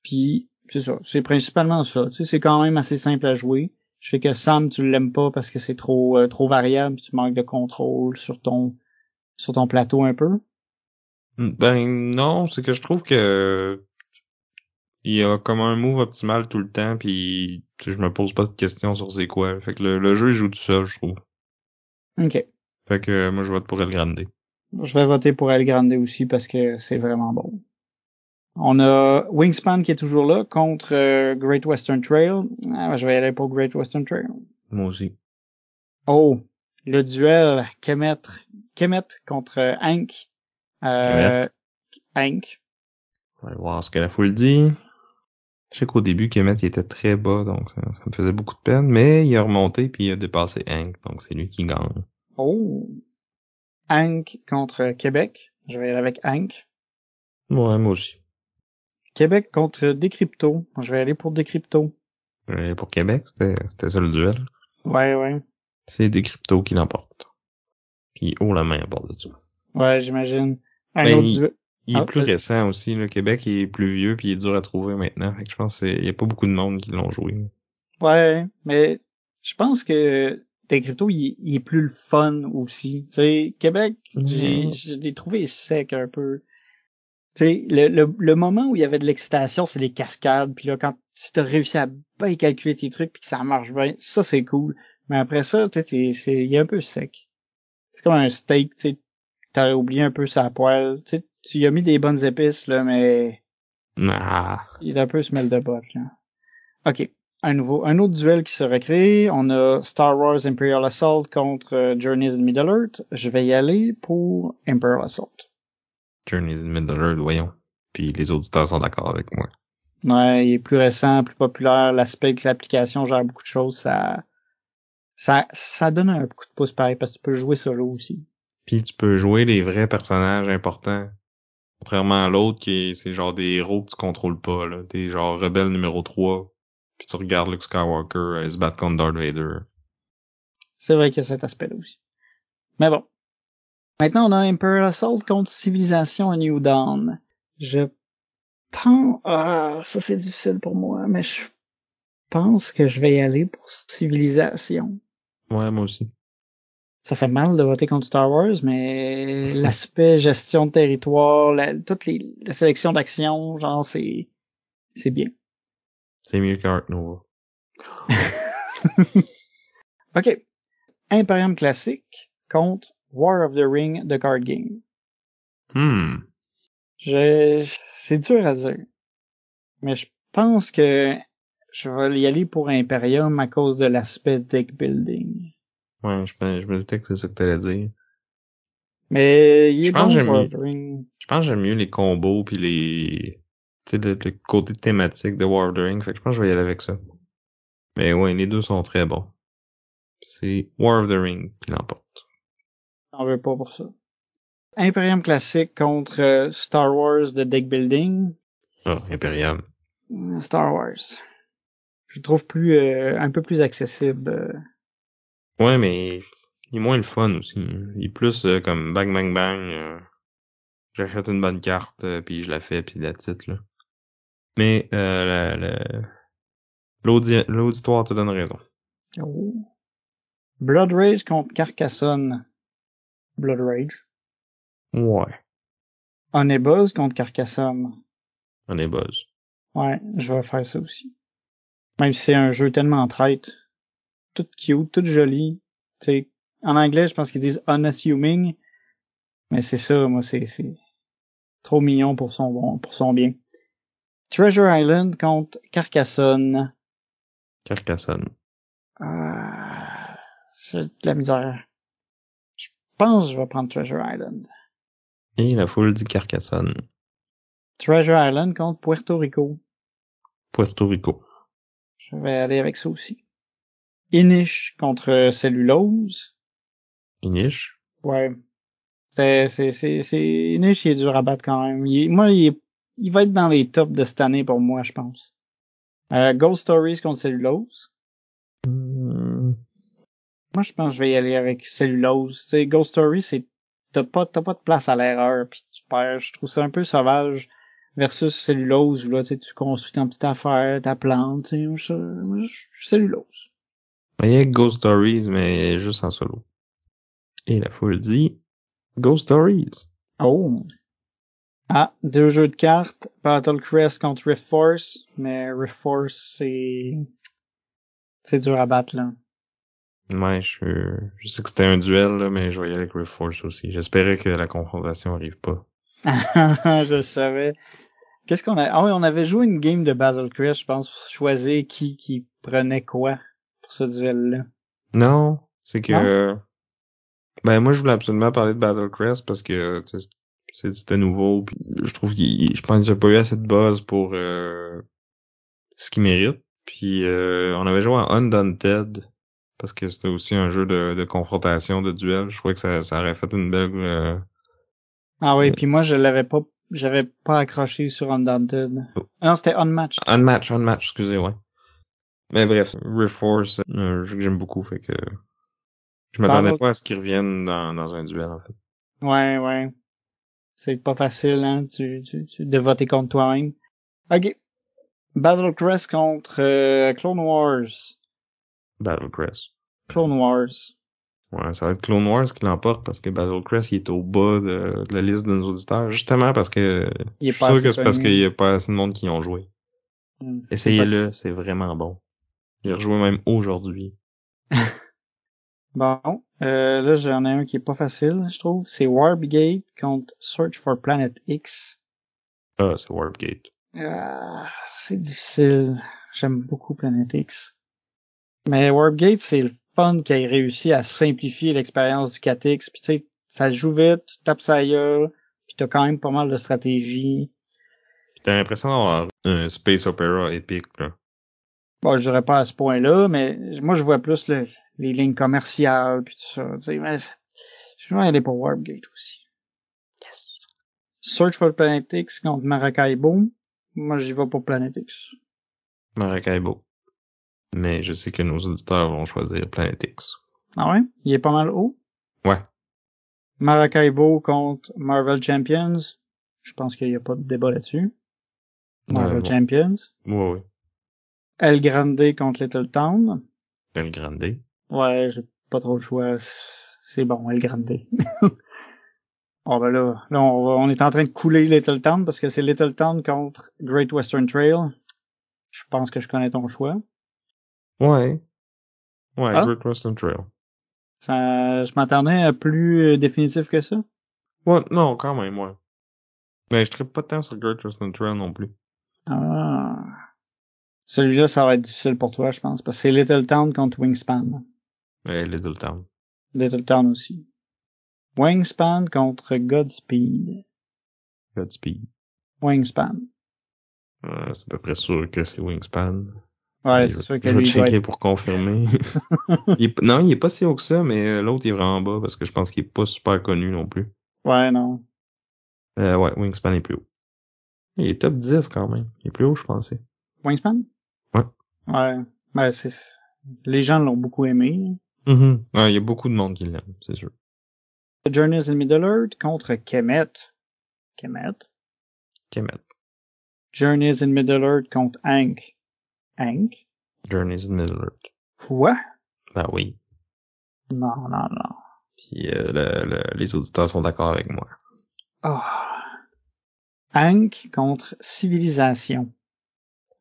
Puis c'est ça, c'est principalement ça. Tu sais, c'est quand même assez simple à jouer. Je sais que Sam, tu l'aimes pas parce que c'est trop variable, puis tu manques de contrôle sur ton plateau un peu. Ben non, c'est que je trouve que il y a comme un move optimal tout le temps, puis je me pose pas de questions sur c'est quoi. Fait que le jeu il joue tout seul, je trouve. OK. Fait que moi je vote pour El Grande. Je vais voter pour El Grande aussi parce que c'est vraiment bon. On a Wingspan qui est toujours là contre Great Western Trail. Je vais y aller pour Great Western Trail. Moi aussi. Oh, le duel Kemet contre Hank. Hank. On va voir ce que la foule dit. Je sais qu'au début, Kemet il était très bas, donc ça me faisait beaucoup de peine, mais il a remonté puis il a dépassé Hank, donc c'est lui qui gagne. Oh. Hank contre Québec. Je vais y aller avec Hank. Ouais, moi aussi. Québec contre Decrypto. Je vais aller pour Decrypto. Pour Québec, c'était ça le duel. Ouais. C'est Decrypto qui l'emporte. Puis haut la main à bord de ça. Ouais, j'imagine. Il est plus récent aussi, le Québec il est plus vieux puis il est dur à trouver maintenant. Fait que je pense qu'il y a pas beaucoup de monde qui l'ont joué. Ouais, mais je pense que Decrypto il est plus le fun aussi. Tu sais, Québec, je l'ai trouvé sec un peu. Tu sais, le moment où il y avait de l'excitation, c'est les cascades, puis là quand tu as réussi à bien calculer tes trucs puis que ça marche bien, ça c'est cool. Mais après ça, tu sais, il est un peu sec. C'est comme un steak, tu sais, t'as oublié un peu sa poêle. Tu sais, tu y as mis des bonnes épices là, mais il est un peu smell de botte là. OK. Un autre duel qui se recrée. On a Star Wars Imperial Assault contre Journeys in Middle-earth. Je vais y aller pour Imperial Assault. Journeys in Middle-earth, voyons. Puis les auditeurs sont d'accord avec moi. Ouais, il est plus récent, plus populaire. L'aspect que l'application gère beaucoup de choses, ça donne un coup de pouce pareil parce que tu peux jouer solo aussi. Puis tu peux jouer les vrais personnages importants. Contrairement à l'autre c'est genre des héros que tu contrôles pas, là. T'es genre rebelle numéro 3, puis tu regardes Luke Skywalker se battre contre Darth Vader. C'est vrai qu'il y a cet aspect-là aussi. Mais bon. Maintenant, on a Imperial Assault contre Civilisation A New Dawn. Je pense... ça c'est difficile pour moi, mais je pense que je vais y aller pour Civilisation. Ouais, moi aussi. Ça fait mal de voter contre Star Wars, mais l'aspect gestion de territoire, toutes la sélection d'actions, genre, c'est bien. C'est mieux qu'Ark Nova. OK. Imperium classique contre War of the Ring de card game. C'est dur à dire. Mais je pense que je vais y aller pour Imperium à cause de l'aspect deck building. Ouais, je me doutais que c'est ça que t'allais dire. Mais il est bon, War of the Ring. Je pense que j'aime mieux les combos puis tu sais, le côté thématique de War of the Ring. Fait que je pense que je vais y aller avec ça. Mais ouais, les deux sont très bons. C'est War of the Ring qui l'emporte. J'en veux pas pour ça. Imperium classique contre Star Wars de deck building. Ah, Imperium. Star Wars. Je le trouve un peu plus accessible. Ouais, mais il est moins le fun aussi. Il est plus comme bang bang bang. J'achète une bonne carte puis je la fais puis la titre là. Mais l'auditoire te donne raison. Oh. Blood Rage contre Carcassonne. Blood Rage. Ouais. Onebuzz contre Carcassonne. Onebuzz. Ouais, je vais faire ça aussi. Même si c'est un jeu tellement traite. Tout cute, tout joli. Tu sais, en anglais, je pense qu'ils disent unassuming. Mais c'est ça, moi, c'est trop mignon pour son bien. Treasure Island contre Carcassonne. Carcassonne. J'ai de la misère. Je pense que je vais prendre Treasure Island. Et la foule dit Carcassonne. Treasure Island contre Puerto Rico. Puerto Rico. Je vais aller avec ça aussi. Inish contre Cellulose. Inish. Ouais. Inish, il est dur à battre quand même. Il va être dans les tops de cette année pour moi, je pense. Ghost Stories contre Cellulose. Moi, je pense que je vais y aller avec Cellulose. Tu sais, Ghost Stories, t'as pas de place à l'erreur, puis tu perds. Je trouve ça un peu sauvage versus Cellulose, où là, tu construis ta petite affaire, ta plante, tu sais, Cellulose. Il y a Ghost Stories, mais juste en solo. Et la foule dit Ghost Stories. Oh. Ah, 2 jeux de cartes, Battle Crest contre Rift Force, mais Rift Force, c'est dur à battre, là. Ouais, je sais que c'était un duel, là, mais je vais y aller avec Rift Force aussi. J'espérais que la confrontation arrive pas. Je savais. Qu'est-ce qu'on a? Ah oui, on avait joué une game de Battle Crest, je pense, pour choisir qui prenait quoi pour ce duel-là. Non, c'est que... Ben, moi, je voulais absolument parler de Battle Crest parce que c'était nouveau, puis je trouve je pense qu'il n'y a pas eu assez de buzz pour ce qu'il mérite. Puis on avait joué à Undaunted parce que c'était aussi un jeu de confrontation, de duel. Je trouvais que ça aurait fait une belle... Ah oui, puis moi, j'avais pas accroché sur Undaunted. Non, c'était Unmatched. Unmatched, excusez, ouais. Mais bref, Rift Force, un jeu que j'aime beaucoup, fait que je m'attendais pas à ce qu'il revienne dans un duel, en fait. Ouais. C'est pas facile, hein, de voter contre toi-même. Ok. Battle Crest contre Clone Wars. Battle Crest. Clone Wars. Ouais, ça va être Clone Wars qui l'emporte parce que Battle Crest, il est au bas de la liste de nos auditeurs. Justement parce que je suis sûr que c'est parce qu'il y a pas assez de monde qui y ont joué. Essayez-le, c'est vraiment bon. J'ai rejoué même aujourd'hui. Bon, là j'en ai un qui est pas facile, je trouve. C'est Warpgate contre Search for Planet X. Ah, c'est Warpgate. C'est difficile. J'aime beaucoup Planet X. Mais Warpgate, c'est le fun qui a réussi à simplifier l'expérience du 4X. Puis tu sais, ça joue vite, tu tapes sa gueule, puis t'as quand même pas mal de stratégie. T'as l'impression d'avoir un space opera épique, là. Bon, je dirais pas à ce point-là, mais moi, je vois plus les lignes commerciales puis tout ça. Tu sais, mais je vais aller pour Warpgate aussi. Yes. Search for Planet X contre Maracaibo. Moi, j'y vais pour Planet X. Maracaibo. Mais je sais que nos auditeurs vont choisir Planet X. Ah ouais? Il est pas mal haut? Ouais. Maracaibo contre Marvel Champions. Je pense qu'il y a pas de débat là-dessus. Marvel Champions. Ouais. El Grande contre Little Town. El Grande. Ouais, j'ai pas trop le choix. C'est bon, El Grande. Oh ben là on est en train de couler Little Town parce que c'est Little Town contre Great Western Trail. Je pense que je connais ton choix. Ouais, Great Western Trail. Je m'attendais à plus définitif que ça. Ouais, non, quand même, ouais. Mais je trippe pas tant sur Great Western Trail non plus. Ah. Celui-là, ça va être difficile pour toi, je pense, parce que c'est Little Town contre Wingspan. Little Town. Little Town aussi. Wingspan contre Godspeed. Godspeed. Wingspan. C'est à peu près sûr que c'est Wingspan. Ouais, c'est sûr que je vais lui checker doit être... pour confirmer. Non, il est pas si haut que ça, mais l'autre il est vraiment bas parce que je pense qu'il est pas super connu non plus. Ouais, non. Ouais, Wingspan est plus haut. Il est top 10 quand même. Il est plus haut, je pensais. Wingspan? Ouais. Ouais. Ben, les gens l'ont beaucoup aimé. Mm-hmm. Ouais, il y a beaucoup de monde qui l'aime, c'est sûr. Journeys in Middle-earth contre Kemet. Journeys in Middle-earth contre Hank. Journeys in Middle-earth. Quoi? Ben oui. Non. Puis les auditeurs sont d'accord avec moi. Oh. Hank contre Civilisation.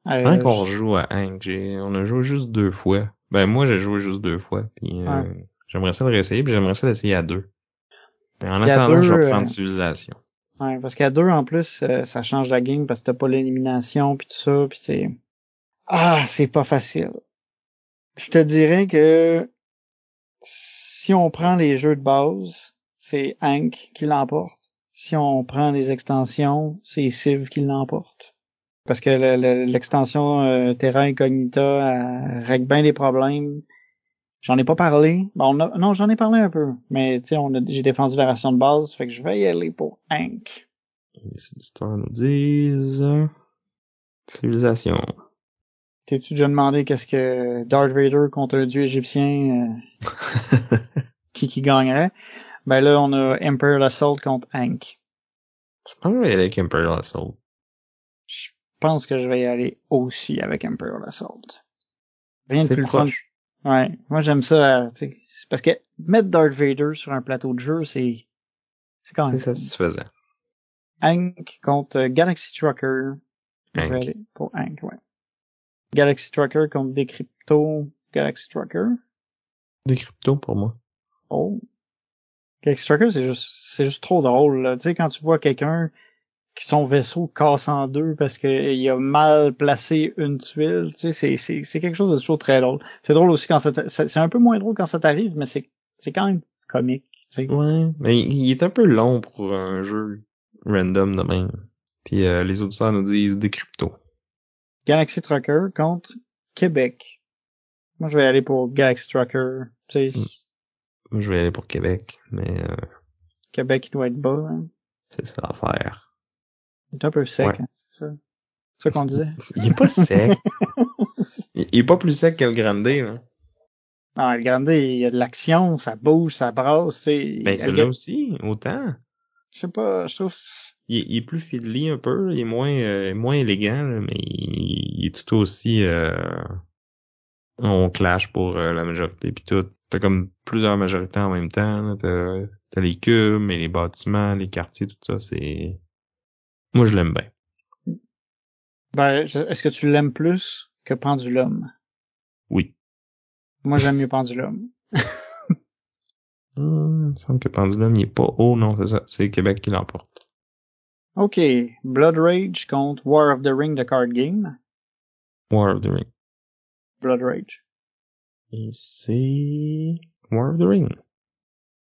Quand on joue à Hank, on a joué juste 2 fois. Ben moi j'ai joué juste 2 fois. Puis j'aimerais ça le réessayer, puis j'aimerais ça l'essayer à 2. Mais en attendant, je vais prendre Civilisation. Ouais, parce qu'à 2 en plus, ça change la game parce que t'as pas l'élimination puis tout ça, puis c'est pas facile. Je te dirais que si on prend les jeux de base, c'est Hank qui l'emporte. Si on prend les extensions, c'est Civ qui l'emporte. Parce que l'extension Terra Incognita règle bien les problèmes. J'en ai pas parlé. Bon, non, j'en ai parlé un peu. Mais tu sais, j'ai défendu la version de base, fait que je vais y aller pour Hank. Les auditeurs nous disent Civilisation. T'es-tu déjà demandé qu'est-ce que Darth Vader contre un dieu égyptien qui gagnerait? Ben là, on a Imperial Assault contre Hank. Je pense que je vais y aller avec Imperial Assault. Je pense que je vais y aller aussi avec Imperial Assault. Rien de plus proche. Fun. Ouais, moi j'aime ça, tu sais, parce que mettre Darth Vader sur un plateau de jeu, c'est quand même... C'est satisfaisant. Hank contre Galaxy Trucker. Je vais aller pour Hank, ouais. Galaxy Trucker contre Decrypto. Galaxy Trucker. Decrypto pour moi. Oh. Galaxy Trucker, c'est juste trop drôle, là. Tu sais, quand tu vois quelqu'un qui son vaisseau casse en deux parce qu'il a mal placé une tuile, tu sais, c'est quelque chose de toujours très drôle. C'est drôle aussi quand c'est un peu moins drôle quand ça t'arrive, mais c'est quand même comique, tu sais. Ouais, mais il est un peu long pour un jeu random de même. Puis les auditeurs nous disent Decrypto. Galaxy Trucker contre Québec. Moi, je vais aller pour Galaxy Trucker. Tu sais, Moi, je vais aller pour Québec, mais Québec, il doit être bas. Hein. C'est ça l'affaire. Il est un peu sec, ouais. Hein, c'est ça. C'est ça qu'on disait. Il est pas sec. il est pas plus sec que le Grande, là. Non, le Grande, il y a de l'action, ça bouge, ça brasse, tu sais. Ben, c'est là aussi, autant. Je sais pas, je trouve... Il est plus fiddly un peu, il est moins élégant, là, mais il est tout aussi... on clash pour la majorité, puis tout. T'as comme plusieurs majorités en même temps, là. T'as les cubes, mais les bâtiments, les quartiers, tout ça, c'est... Moi, je l'aime bien. Ben, est-ce que tu l'aimes plus que Pendulum? Oui. Moi, j'aime mieux Pendulum. Il me semble que Pendulum, il est pas haut, non, c'est ça. C'est Québec qui l'emporte. OK. Blood Rage contre War of the Ring, the card game. War of the Ring. Blood Rage. Et c'est... War of the Ring.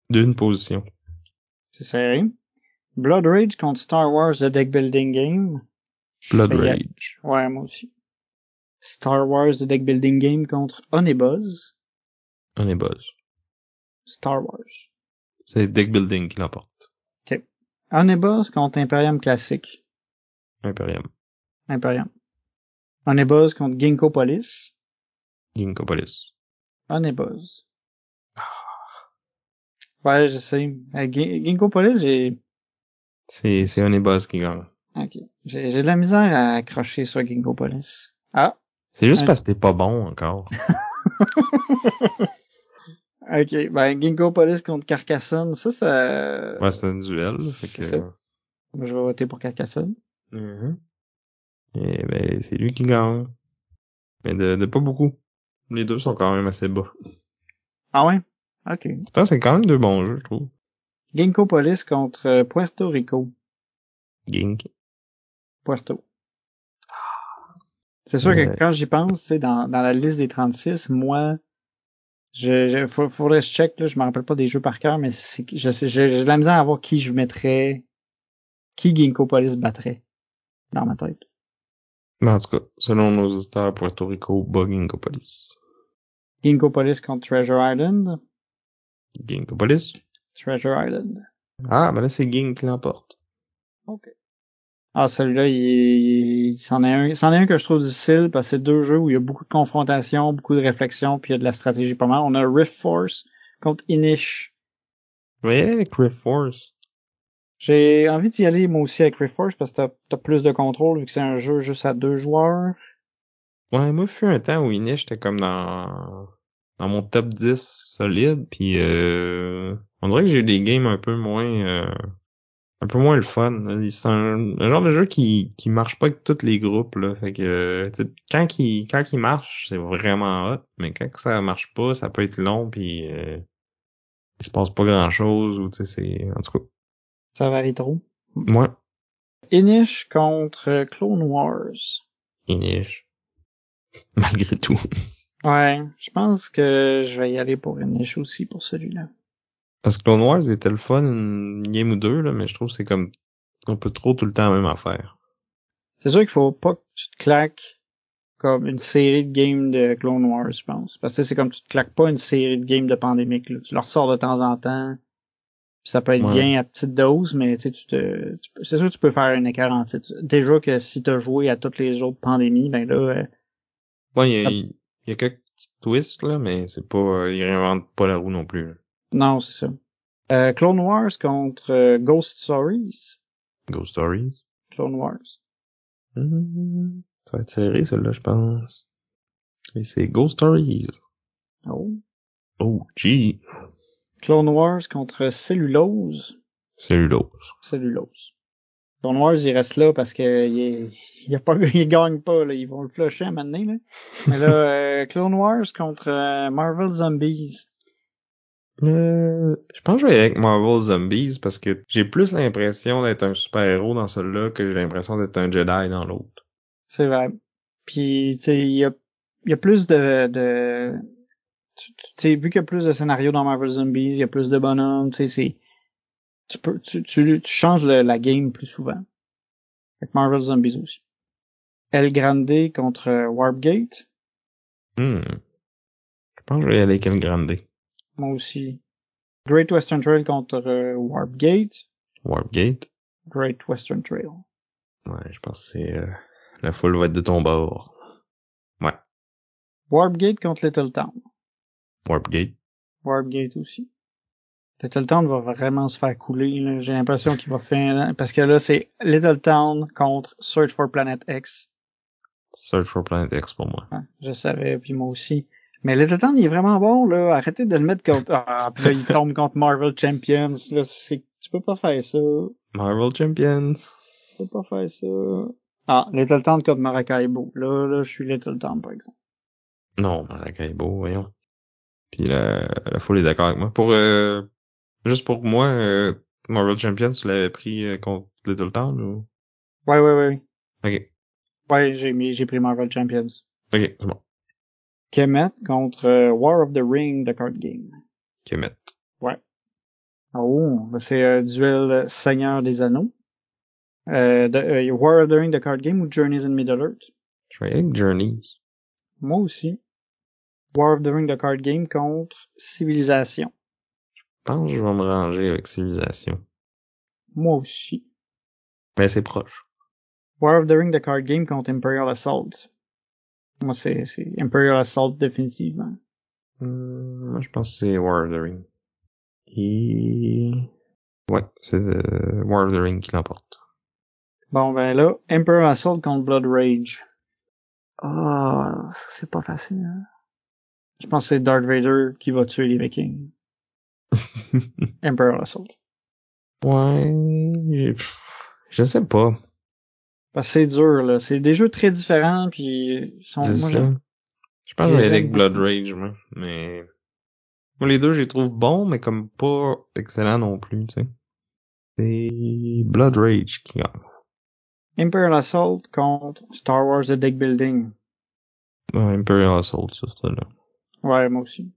D'une position. C'est serré. Blood Rage contre Star Wars The Deck Building Game. Blood Rage. Ouais, moi aussi. Star Wars The Deck Building Game contre Honeyboz. Honeyboz. Star Wars. C'est Deck Building qui l'emporte. OK. Honeyboz contre Imperium Classic. Imperium. Honeyboz contre Ginkgo Police. Ginkgo Police. Honeyboz. Ouais, je sais. Ginkgo Police, C'est Honeyboz qui gagne. OK. J'ai de la misère à accrocher sur Ginkgo Police. Ah. C'est juste parce que t'es pas bon encore. OK. Ben, Ginkgo Police contre Carcassonne, ça... Ouais, c'est un duel. Fait que... Je vais voter pour Carcassonne. Et ben, c'est lui qui gagne. Mais de pas beaucoup. Les deux sont quand même assez bas. Ah ouais? OK. Pourtant, c'est quand même deux bons jeux, je trouve. Ginkgo Police contre Puerto Rico. Gink. Puerto. C'est sûr que quand j'y pense, tu sais, dans la liste des 36, moi, faudrait que je check, là, je me rappelle pas des jeux par cœur, mais j'ai de la misère à voir qui je mettrais, qui Ginkgo Police battrait dans ma tête. Mais en tout cas, selon nos auditeurs, Puerto Rico bat Ginkgo Police. Ginkgo Police contre Treasure Island. Ginkgo Police. Treasure Island. Ah, ben là, c'est Gink qui l'emporte. OK. Ah, celui-là, c'en est un que je trouve difficile parce que c'est deux jeux où il y a beaucoup de confrontation, beaucoup de réflexion, puis il y a de la stratégie pas mal. On a Rift Force contre Inish. Oui, avec Rift Force. J'ai envie d'y aller moi aussi avec Rift Force parce que t'as plus de contrôle vu que c'est un jeu juste à 2 joueurs. Ouais, moi, fut un temps où Inish était comme dans mon top 10 solide, puis on dirait que j'ai eu des games un peu moins le fun. C'est un genre de jeu qui marche pas avec tous les groupes, là. Fait que quand il marche, c'est vraiment hot, mais quand ça marche pas, ça peut être long, puis il se passe pas grand chose, ou tu sais, c'est. En tout cas. Ça varie trop. Ouais. Inish contre Clone Wars. Inish. Malgré tout. Ouais, je pense que je vais y aller pour Inish aussi pour celui-là. Parce que Clone Wars était le fun une game ou deux, là, mais je trouve que c'est comme un peu trop tout le temps la même affaire. C'est sûr qu'il faut pas que tu te claques comme une série de games de Clone Wars, je pense. Parce que c'est comme tu te claques pas une série de games de pandémique, là. Tu leur sors de temps en temps. Puis ça peut être bien à petite dose, mais tu sais, c'est sûr que tu peux faire un écart en titre. Déjà que si t'as joué à toutes les autres pandémies, ben là... ouais, il y a quelques petits twists, là, mais c'est pas, ils réinventent pas la roue non plus, là. Non, c'est ça. Clone Wars contre Ghost Stories. Ghost Stories. Clone Wars. Ça va être serré, celui-là, je pense. Et c'est Ghost Stories. Oh. Oh, gee. Clone Wars contre Cellulose. Cellulose. Clone Wars, il reste là parce que il gagne pas, là. Ils vont le flusher à un moment donné, là. Mais là, Clone Wars contre Marvel Zombies. Je pense que je vais aller avec Marvel Zombies parce que j'ai plus l'impression d'être un super-héros dans celui-là que j'ai l'impression d'être un Jedi dans l'autre. C'est vrai. Puis, tu sais, il y a plus de tu sais, vu qu'il y a plus de scénarios dans Marvel Zombies, il y a plus de bonhommes, tu sais, tu changes la game plus souvent. Avec Marvel Zombies aussi. El Grande contre Warpgate. Je pense que je vais y aller avec El Grande. Moi aussi. Great Western Trail contre Warpgate. Great Western Trail. Ouais, je pense que c'est la foule va être de ton bord. Ouais. Warpgate contre Little Town. Warpgate aussi. Little Town va vraiment se faire couler, là. J'ai l'impression qu'il va faire... Parce que là, c'est Little Town contre Search for Planet X. Search for Planet X pour moi. Ouais, je savais, puis moi aussi. Mais Little Town, il est vraiment bon, là. Arrêtez de le mettre contre... Ah, puis là, il tombe contre Marvel Champions. Là, tu peux pas faire ça. Marvel Champions. Tu peux pas faire ça. Ah, Little Town contre Maracaibo. Là, je suis Little Town, par exemple. Non, Maracaibo, voyons. Puis la foule est d'accord avec moi. Juste pour moi, Marvel Champions, tu l'avais pris contre Little Town ou? Ouais. Ok. Ouais, j'ai pris Marvel Champions. Ok, c'est bon. Kemet contre War of the Ring, the card game. Kemet. Ouais. Oh, c'est duel Seigneur des Anneaux. War of the Ring, the card game, ou Journeys in Middle-earth? Je vais avec Journeys. Moi aussi. War of the Ring, the card game contre Civilisation. Je pense que je vais me ranger avec Civilisation. Moi aussi. Mais c'est proche. War of the Ring, the card game contre Imperial Assault. Moi, c'est Imperial Assault définitivement. Moi, je pense que c'est War of the Ring. Et... ouais, c'est War of the Ring qui l'emporte. Bon, ben là, Imperial Assault contre Blood Rage. Ah, c'est pas facile, hein? Je pense que c'est Darth Vader qui va tuer les Vikings. Imperial Assault. Ouais, je sais pas. Parce que c'est dur, là. C'est des jeux très différents, puis ils sont... C'est moi, ça. Je pense que je vais aller avec Blood beaucoup. Rage, moi. Mais... moi, les deux, je les trouve bons, mais comme pas excellents non plus, tu sais. C'est Blood Rage qui gagne. Imperial Assault contre Star Wars The Deck Building. Ouais, Imperial Assault, ça, là. Ouais, moi aussi.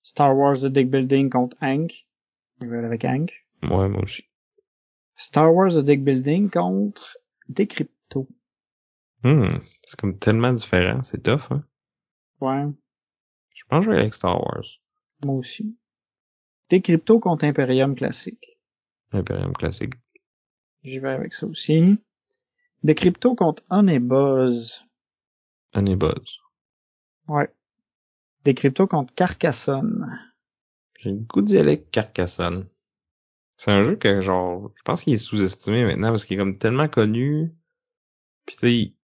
Star Wars The Deck Building contre Hank. Je vais aller avec Hank. Ouais, moi aussi. Star Wars The Deck Building contre Decrypto. C'est comme tellement différent, c'est tough, hein. Ouais, Je pense que je vais aller avec Star Wars. moi aussi. Decrypto contre Imperium classique. Imperium classique. J'y vais avec ça aussi. Decrypto contre Honey-Buzz. Honey-Buzz. Ouais. Decrypto contre Carcassonne. J'ai le goût d'y aller avec Carcassonne. C'est un jeu que, genre, je pense qu'il est sous-estimé maintenant parce qu'il est comme tellement connu. Pis tu sais,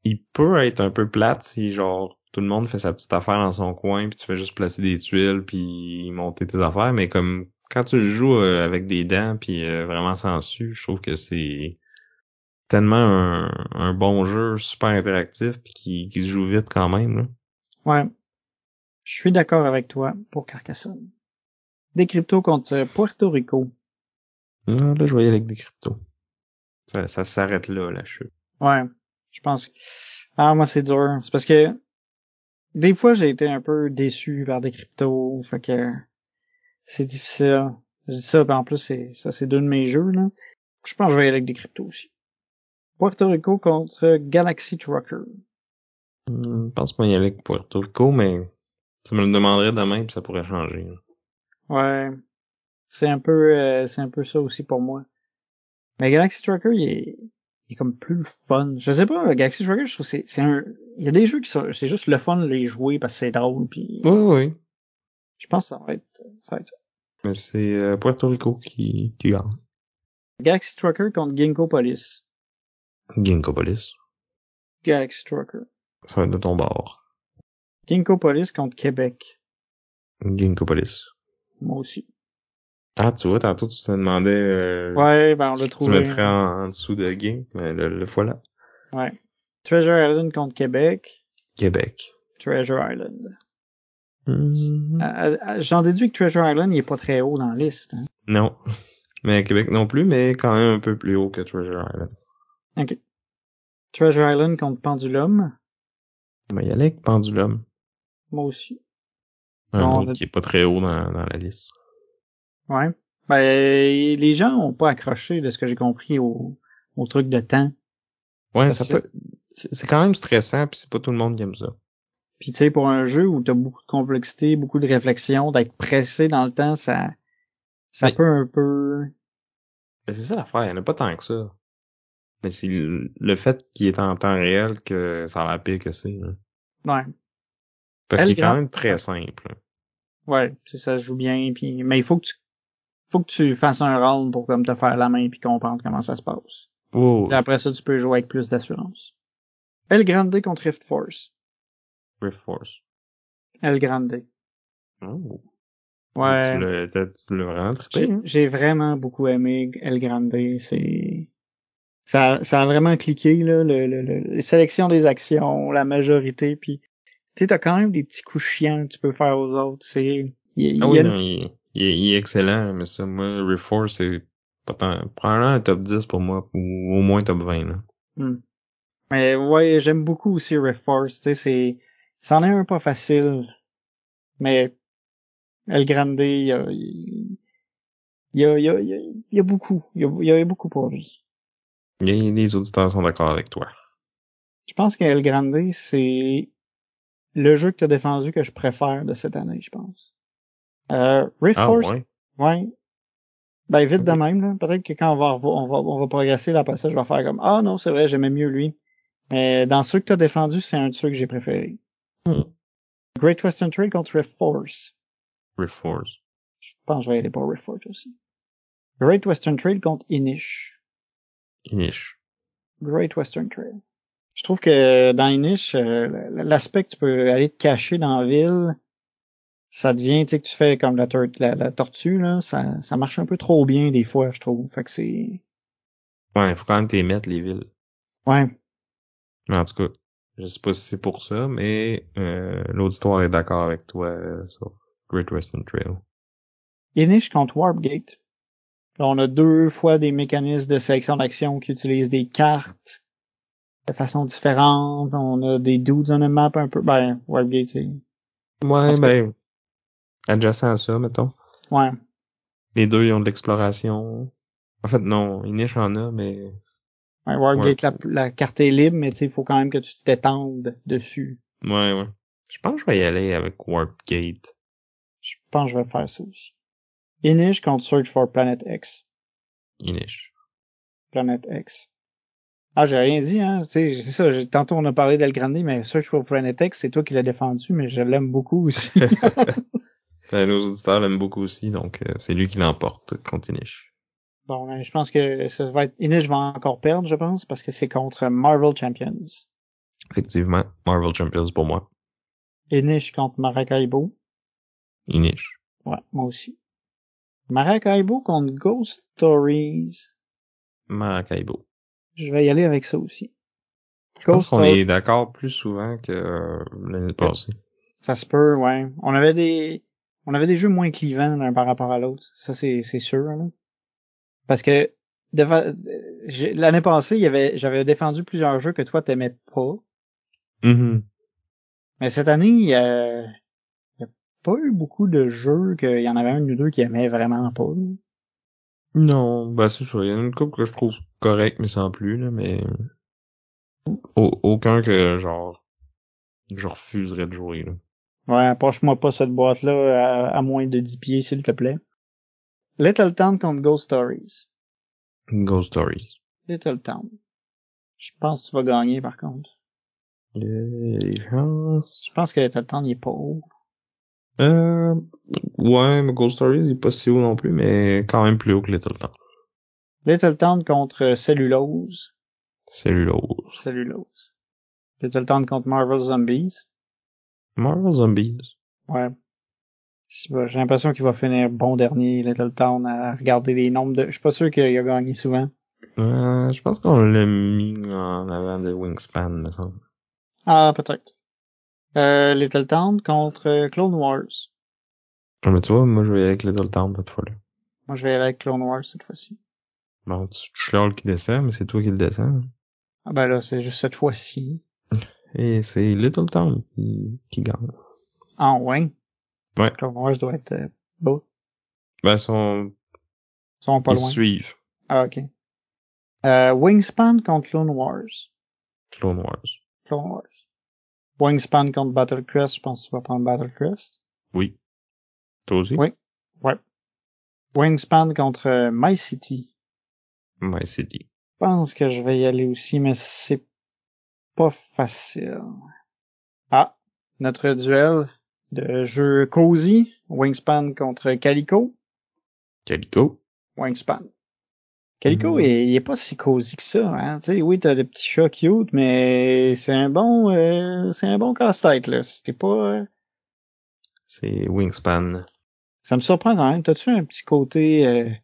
il peut être un peu plate si, genre, tout le monde fait sa petite affaire dans son coin pis tu fais juste placer des tuiles pis monter tes affaires. Mais comme, quand tu le joues avec des dents pis vraiment sensu, je trouve que c'est tellement un bon jeu super interactif pis qui se joue vite quand même, là. Ouais. Je suis d'accord avec toi pour Carcassonne. Decrypto contre Puerto Rico. Là, je vais y aller avec des cryptos. Ça s'arrête là, la chute. Ouais. Je pense que... Ah, moi, c'est dur. C'est parce que des fois, j'ai été un peu déçu par Decrypto. Fait que c'est difficile. Je dis ça, ben en plus, c'est deux de mes jeux, là. Je pense que je vais y aller avec Decrypto aussi. Puerto Rico contre Galaxy Trucker. Je pense pas y aller avec Puerto Rico, mais tu me le demanderais demain pis ça pourrait changer. Là. Ouais. C'est un peu ça aussi pour moi. Mais Galaxy Trucker, il est comme plus le fun. Je sais pas, Galaxy Trucker, je trouve que il y a des jeux qui sont, c'est juste le fun de les jouer parce que c'est drôle puis Oui. je pense que ça va être. Mais c'est Puerto Rico qui gagne. Galaxy Trucker contre Ginkgo Police. Ginkgo Police. Galaxy Trucker. Ça va être de ton bord. Ginkgo Police contre Québec. Ginkgo Police. Moi aussi. Ah, tu vois, tantôt tu te demandais Ouais, ben on l'a tu trouvé. mettrais en dessous de Gink, mais le voilà. Ouais. Treasure Island contre Québec. Québec. Treasure Island. J'en déduis que Treasure Island, il est pas très haut dans la liste. Hein? Non. Mais Québec non plus, mais quand même un peu plus haut que Treasure Island. Ok. Treasure Island contre Pendulum. On va y aller avec Pendulum. Moi aussi. Un Bon, autre qui est pas très haut dans la liste. Ouais. Ben, les gens ont pas accroché de ce que j'ai compris au truc de temps. Ouais, c'est quand même stressant puis c'est pas tout le monde qui aime ça. Puis tu sais, pour un jeu où t'as beaucoup de complexité, beaucoup de réflexion, d'être pressé dans le temps, ça peut un peu... Mais c'est ça l'affaire, il y en a pas tant que ça. Mais c'est le fait qu'il est en temps réel que ça a l'air pire que c'est. Là. Ouais. Parce qu'il est quand même très simple. Ouais, ça se joue bien, puis mais il faut que tu fasses un round pour comme te faire la main puis comprendre comment ça se passe. Oh. Et après ça, tu peux jouer avec plus d'assurance. El Grande contre Rift Force. Rift Force. El Grande. Oh. Ouais. Tu l'as vraiment trippé, hein? J'ai vraiment beaucoup aimé El Grande. Ça a vraiment cliqué, là, les sélections des actions, la majorité, puis tu sais, t'as quand même des petits coups chiants que tu peux faire aux autres. Il est excellent, mais ça, moi, Rift Force, c'est probablement un top 10 pour moi, ou au moins top 20, là. Mais ouais, j'aime beaucoup aussi Rift Force, tu sais, c'en est un pas facile, mais El Grande, il y a beaucoup pour lui. Les auditeurs sont d'accord avec toi. Je pense que El Grande, c'est le jeu que tu as défendu que je préfère de cette année, je pense. Rift Force, ouais. Ben, vite de même, là. Peut-être que quand on va progresser, là, après ça, je vais faire comme, ah non, c'est vrai, j'aimais mieux lui. Mais dans ceux que tu as défendus, c'est un de ceux que j'ai préféré. Great Western Trail contre Rift Force. Rift Force. Je pense que je vais aller pour Rift Force aussi. Great Western Trail contre Inish. Great Western Trail. Je trouve que dans Inish, l'aspect que tu peux aller te cacher dans la ville, ça devient, tu sais, que tu fais comme la tortue, là, ça marche un peu trop bien des fois, je trouve. Fait que c'est... Ouais, il faut quand même t'y mettre, les villes. Ouais. Mais en tout cas, je sais pas si c'est pour ça, mais l'auditoire est d'accord avec toi sur Great Western Trail. Inish contre Warpgate. Là, on a 2 fois des mécanismes de sélection d'action qui utilisent des cartes de façon différente. On a des dudes on a map un peu... Ben, Warpgate, c'est... Ouais, ben, adjacent à ça, mettons. Ouais. Les deux, ils ont de l'exploration. En fait, non, Inish en a, mais... Ouais, Warpgate, la carte est libre, mais tu sais, il faut quand même que tu t'étendes dessus. Ouais. Je pense que je vais y aller avec Warpgate. Je pense que je vais faire ça aussi. Inish contre Search for Planet X. Inish. Planet X. Ah, j'ai rien dit, hein. Tu sais, c'est ça. Tantôt, on a parlé d'El Grande, mais Search for Planet X, c'est toi qui l'as défendu, mais je l'aime beaucoup aussi. Ben, nos auditeurs l'aiment beaucoup aussi, donc c'est lui qui l'emporte contre Inish. Bon, ben, je pense que ça va être... Inish va encore perdre, je pense, parce que c'est contre Marvel Champions. Effectivement, Marvel Champions pour moi. Inish contre Maracaibo. Inish. Ouais, moi aussi. Maracaibo contre Ghost Stories. Maracaibo. Je vais y aller avec ça aussi. Je pense qu'on est d'accord plus souvent que l'année passée. Ça se peut, ouais. On avait des jeux moins clivants l'un par rapport à l'autre. Ça, c'est sûr, là. Parce que, l'année passée, j'avais défendu plusieurs jeux que toi t'aimais pas. Mm-hmm. Mais cette année, il y a pas eu beaucoup de jeux qu'il y en avait un ou deux qui aimaient vraiment pas. Non, ben c'est ça. Il y en a une couple que je trouve correct, mais sans plus, là, mais aucun que, genre, je refuserais de jouer, là. Ouais, approche-moi pas cette boîte-là à moins de 10 pieds, s'il te plaît. Little Town contre Ghost Stories. Ghost Stories. Little Town. Je pense que tu vas gagner, par contre. Je pense que Little Town, il est pas haut. Ouais, mais Ghost Stories, il est pas si haut non plus, mais quand même plus haut que Little Town. Little Town contre Cellulose. Cellulose. Little Town contre Marvel Zombies. Marvel Zombies. Ouais. J'ai l'impression qu'il va finir bon dernier, Little Town, à regarder les nombres de... Je suis pas sûr qu'il a gagné souvent. Je pense qu'on l'a mis en avant de Wingspan, me semble. Ah, peut-être. Little Town contre Clone Wars. Mais tu vois, moi je vais avec Little Town cette fois-là. Moi, je vais aller avec Clone Wars cette fois-ci. Bon, tu chiales qui descend, mais c'est toi qui le descends. Ah ben là, c'est juste cette fois-ci. Et c'est Little Town qui gagne. Ah ouais? Ouais. Clone Wars doit être bas. Ben, ils sont pas loin. Ils suivent. Ah, ok. Wingspan contre Clone Wars. Clone Wars. Wingspan contre Battlecrest, je pense que tu vas prendre Battlecrest. Oui. Toi aussi? Oui. Ouais. Wingspan contre My City. My City. Je pense que je vais y aller aussi, mais c'est pas facile. Ah, notre duel de jeu Cozy. Wingspan contre Calico. Wingspan. Calico, il est pas si cosy que ça, hein. Tu sais, oui, t'as le petit chat cute, mais c'est un bon casse-tête, là. C'est pas, C'est Wingspan. Ça me surprend quand même. T'as-tu un petit côté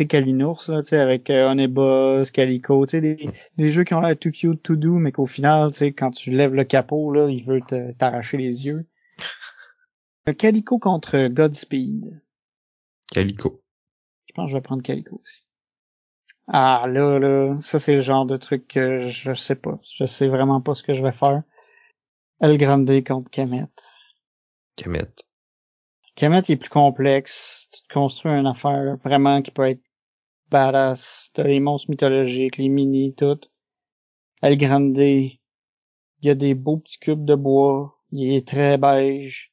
Calinours, là, tu sais, avec Honeyboss, Calico, tu sais, des jeux qui ont l'air tout cute, tout doux, mais qu'au final, tu sais, quand tu lèves le capot, là, il veut t'arracher les yeux. Calico contre Godspeed. Calico. Je pense que je vais prendre Calico aussi. Ah, là, ça c'est le genre de truc que je sais pas. Je sais vraiment pas ce que je vais faire. El Grande contre Kemet. Kemet, il est plus complexe. Tu te construis une affaire vraiment qui peut être badass. T'as les monstres mythologiques, les mini, tout. El Grande, il y a des beaux petits cubes de bois. Il est très beige.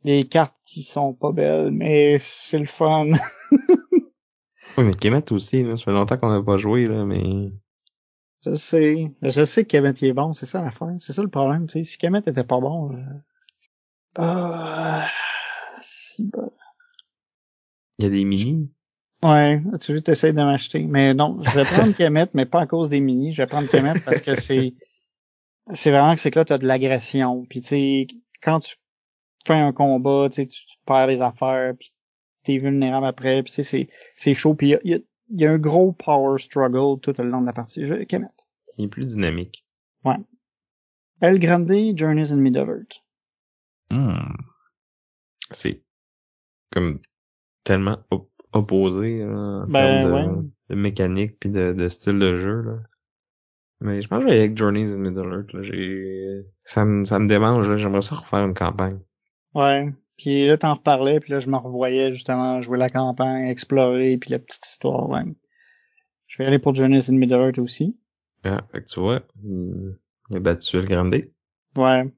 Les cartes, qui sont pas belles, mais c'est le fun. Oui, mais Kemet aussi, là. Ça fait longtemps qu'on n'a pas joué, là, mais... Je sais que Kemet il est bon, c'est ça l'affaire. C'est ça le problème, tu sais. Si Kemet était pas bon, si bon. Il y a des mini. Ouais, tu veux t'essayes de m'acheter. Mais non, je vais prendre Kemet, mais pas à cause des mini. Je vais prendre Kemet parce que c'est vraiment que c'est que là, t'as de l'agression. Puis tu sais, quand tu fais un combat, tu sais, tu perds les affaires, puis t'es vulnérable après, puis tu sais, c'est chaud. Puis il y a un gros power struggle tout le long de la partie. Kemet. Il est plus dynamique. Ouais. El Grande, Journeys in Middle-earth. C'est comme tellement opposé là, en Ben, termes ouais. de mécanique puis de style de jeu, là. Mais je pense que je vais aller avec Journeys in Middle-earth, là. Ça me démange, là. J'aimerais ça refaire une campagne. Ouais. Puis là, t'en reparlais, puis là, je me revoyais justement jouer la campagne, explorer, puis la petite histoire, ouais. Je vais aller pour Journeys in Middle-earth aussi. Ah, fait que tu vois, il a battu El Grande. Ouais.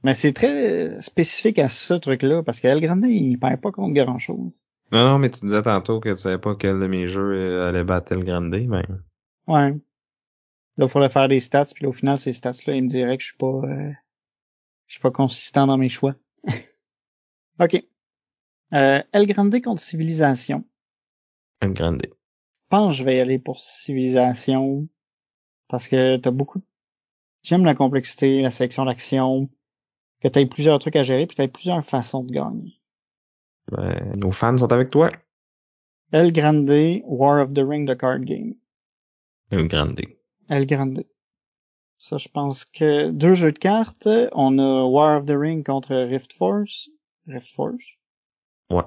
Mais c'est très spécifique à ce truc-là, parce que El Grande, il perd pas contre grand-chose. Non, mais tu disais tantôt que tu savais pas quel de mes jeux allait battre El Grande, ben... Ouais. Là, il faudrait faire des stats, puis là, au final, ces stats-là, il me dirait que je suis pas consistant dans mes choix. OK. El Grande contre Civilisation. El Grande. Je pense que je vais y aller pour Civilisation, parce que j'aime la complexité, la sélection d'action, que t'aies plusieurs trucs à gérer, puis t'aies plusieurs façons de gagner. Ben, nos fans sont avec toi. El Grande, War of the Ring, the card game. El Grande. El Grande. Ça, je pense que 2 jeux de cartes. On a War of the Ring contre Rift Force. Rift Force. Ouais.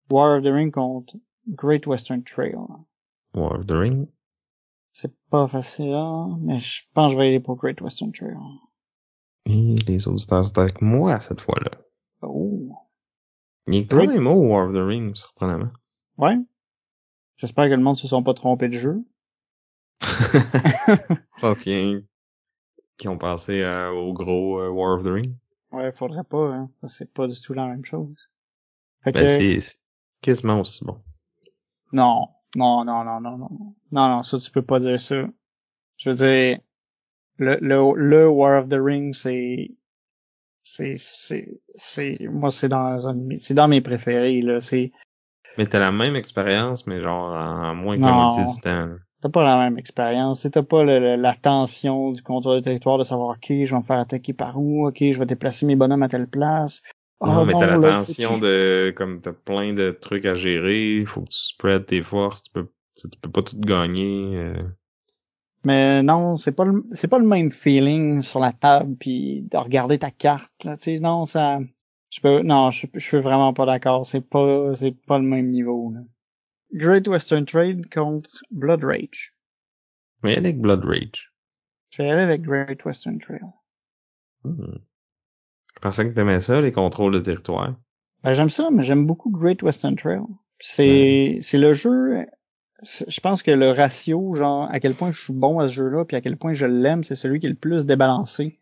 War of the Ring contre Great Western Trail. War of the Ring. C'est pas facile, hein, mais je pense que je vais aller pour Great Western Trail. Et les auditeurs sont avec moi cette fois-là. Oh. Il est quand même haut, War of the Ring, surprenamment. Ouais. J'espère que le monde se sont pas trompés de jeu. Je pense qu'ils ont pensé au gros War of the Ring. Ouais, faudrait pas, hein. Ça, c'est pas du tout la même chose. Fait Ben, que... c'est quasiment aussi bon. Non. Non, ça, tu peux pas dire ça. Je veux dire, le War of the Ring, moi, c'est dans mes préférés, là. Mais t'as la même expérience, mais genre en moins que la Non. moitié du temps. T'as pas la même expérience. T'as pas la tension du contrôle du territoire de savoir, OK, je vais me faire attaquer par où, OK, je vais déplacer mes bonhommes à telle place. Non, mais t'as la là, tension de, comme t'as plein de trucs à gérer, faut que tu spread tes forces, tu peux pas tout gagner. Mais non, c'est pas le même feeling sur la table puis de regarder ta carte, là, tu sais, non, je suis vraiment pas d'accord. C'est pas le même niveau, là. Great Western Trail contre Blood Rage. Mais avec Blood Rage. Je vais aller avec Great Western Trail. Je pensais que t'aimais ça, les contrôles de territoire. Ben, j'aime ça, mais j'aime beaucoup Great Western Trail. C'est le jeu, je pense que le ratio, genre, à quel point je suis bon à ce jeu-là, puis à quel point je l'aime, c'est celui qui est le plus débalancé.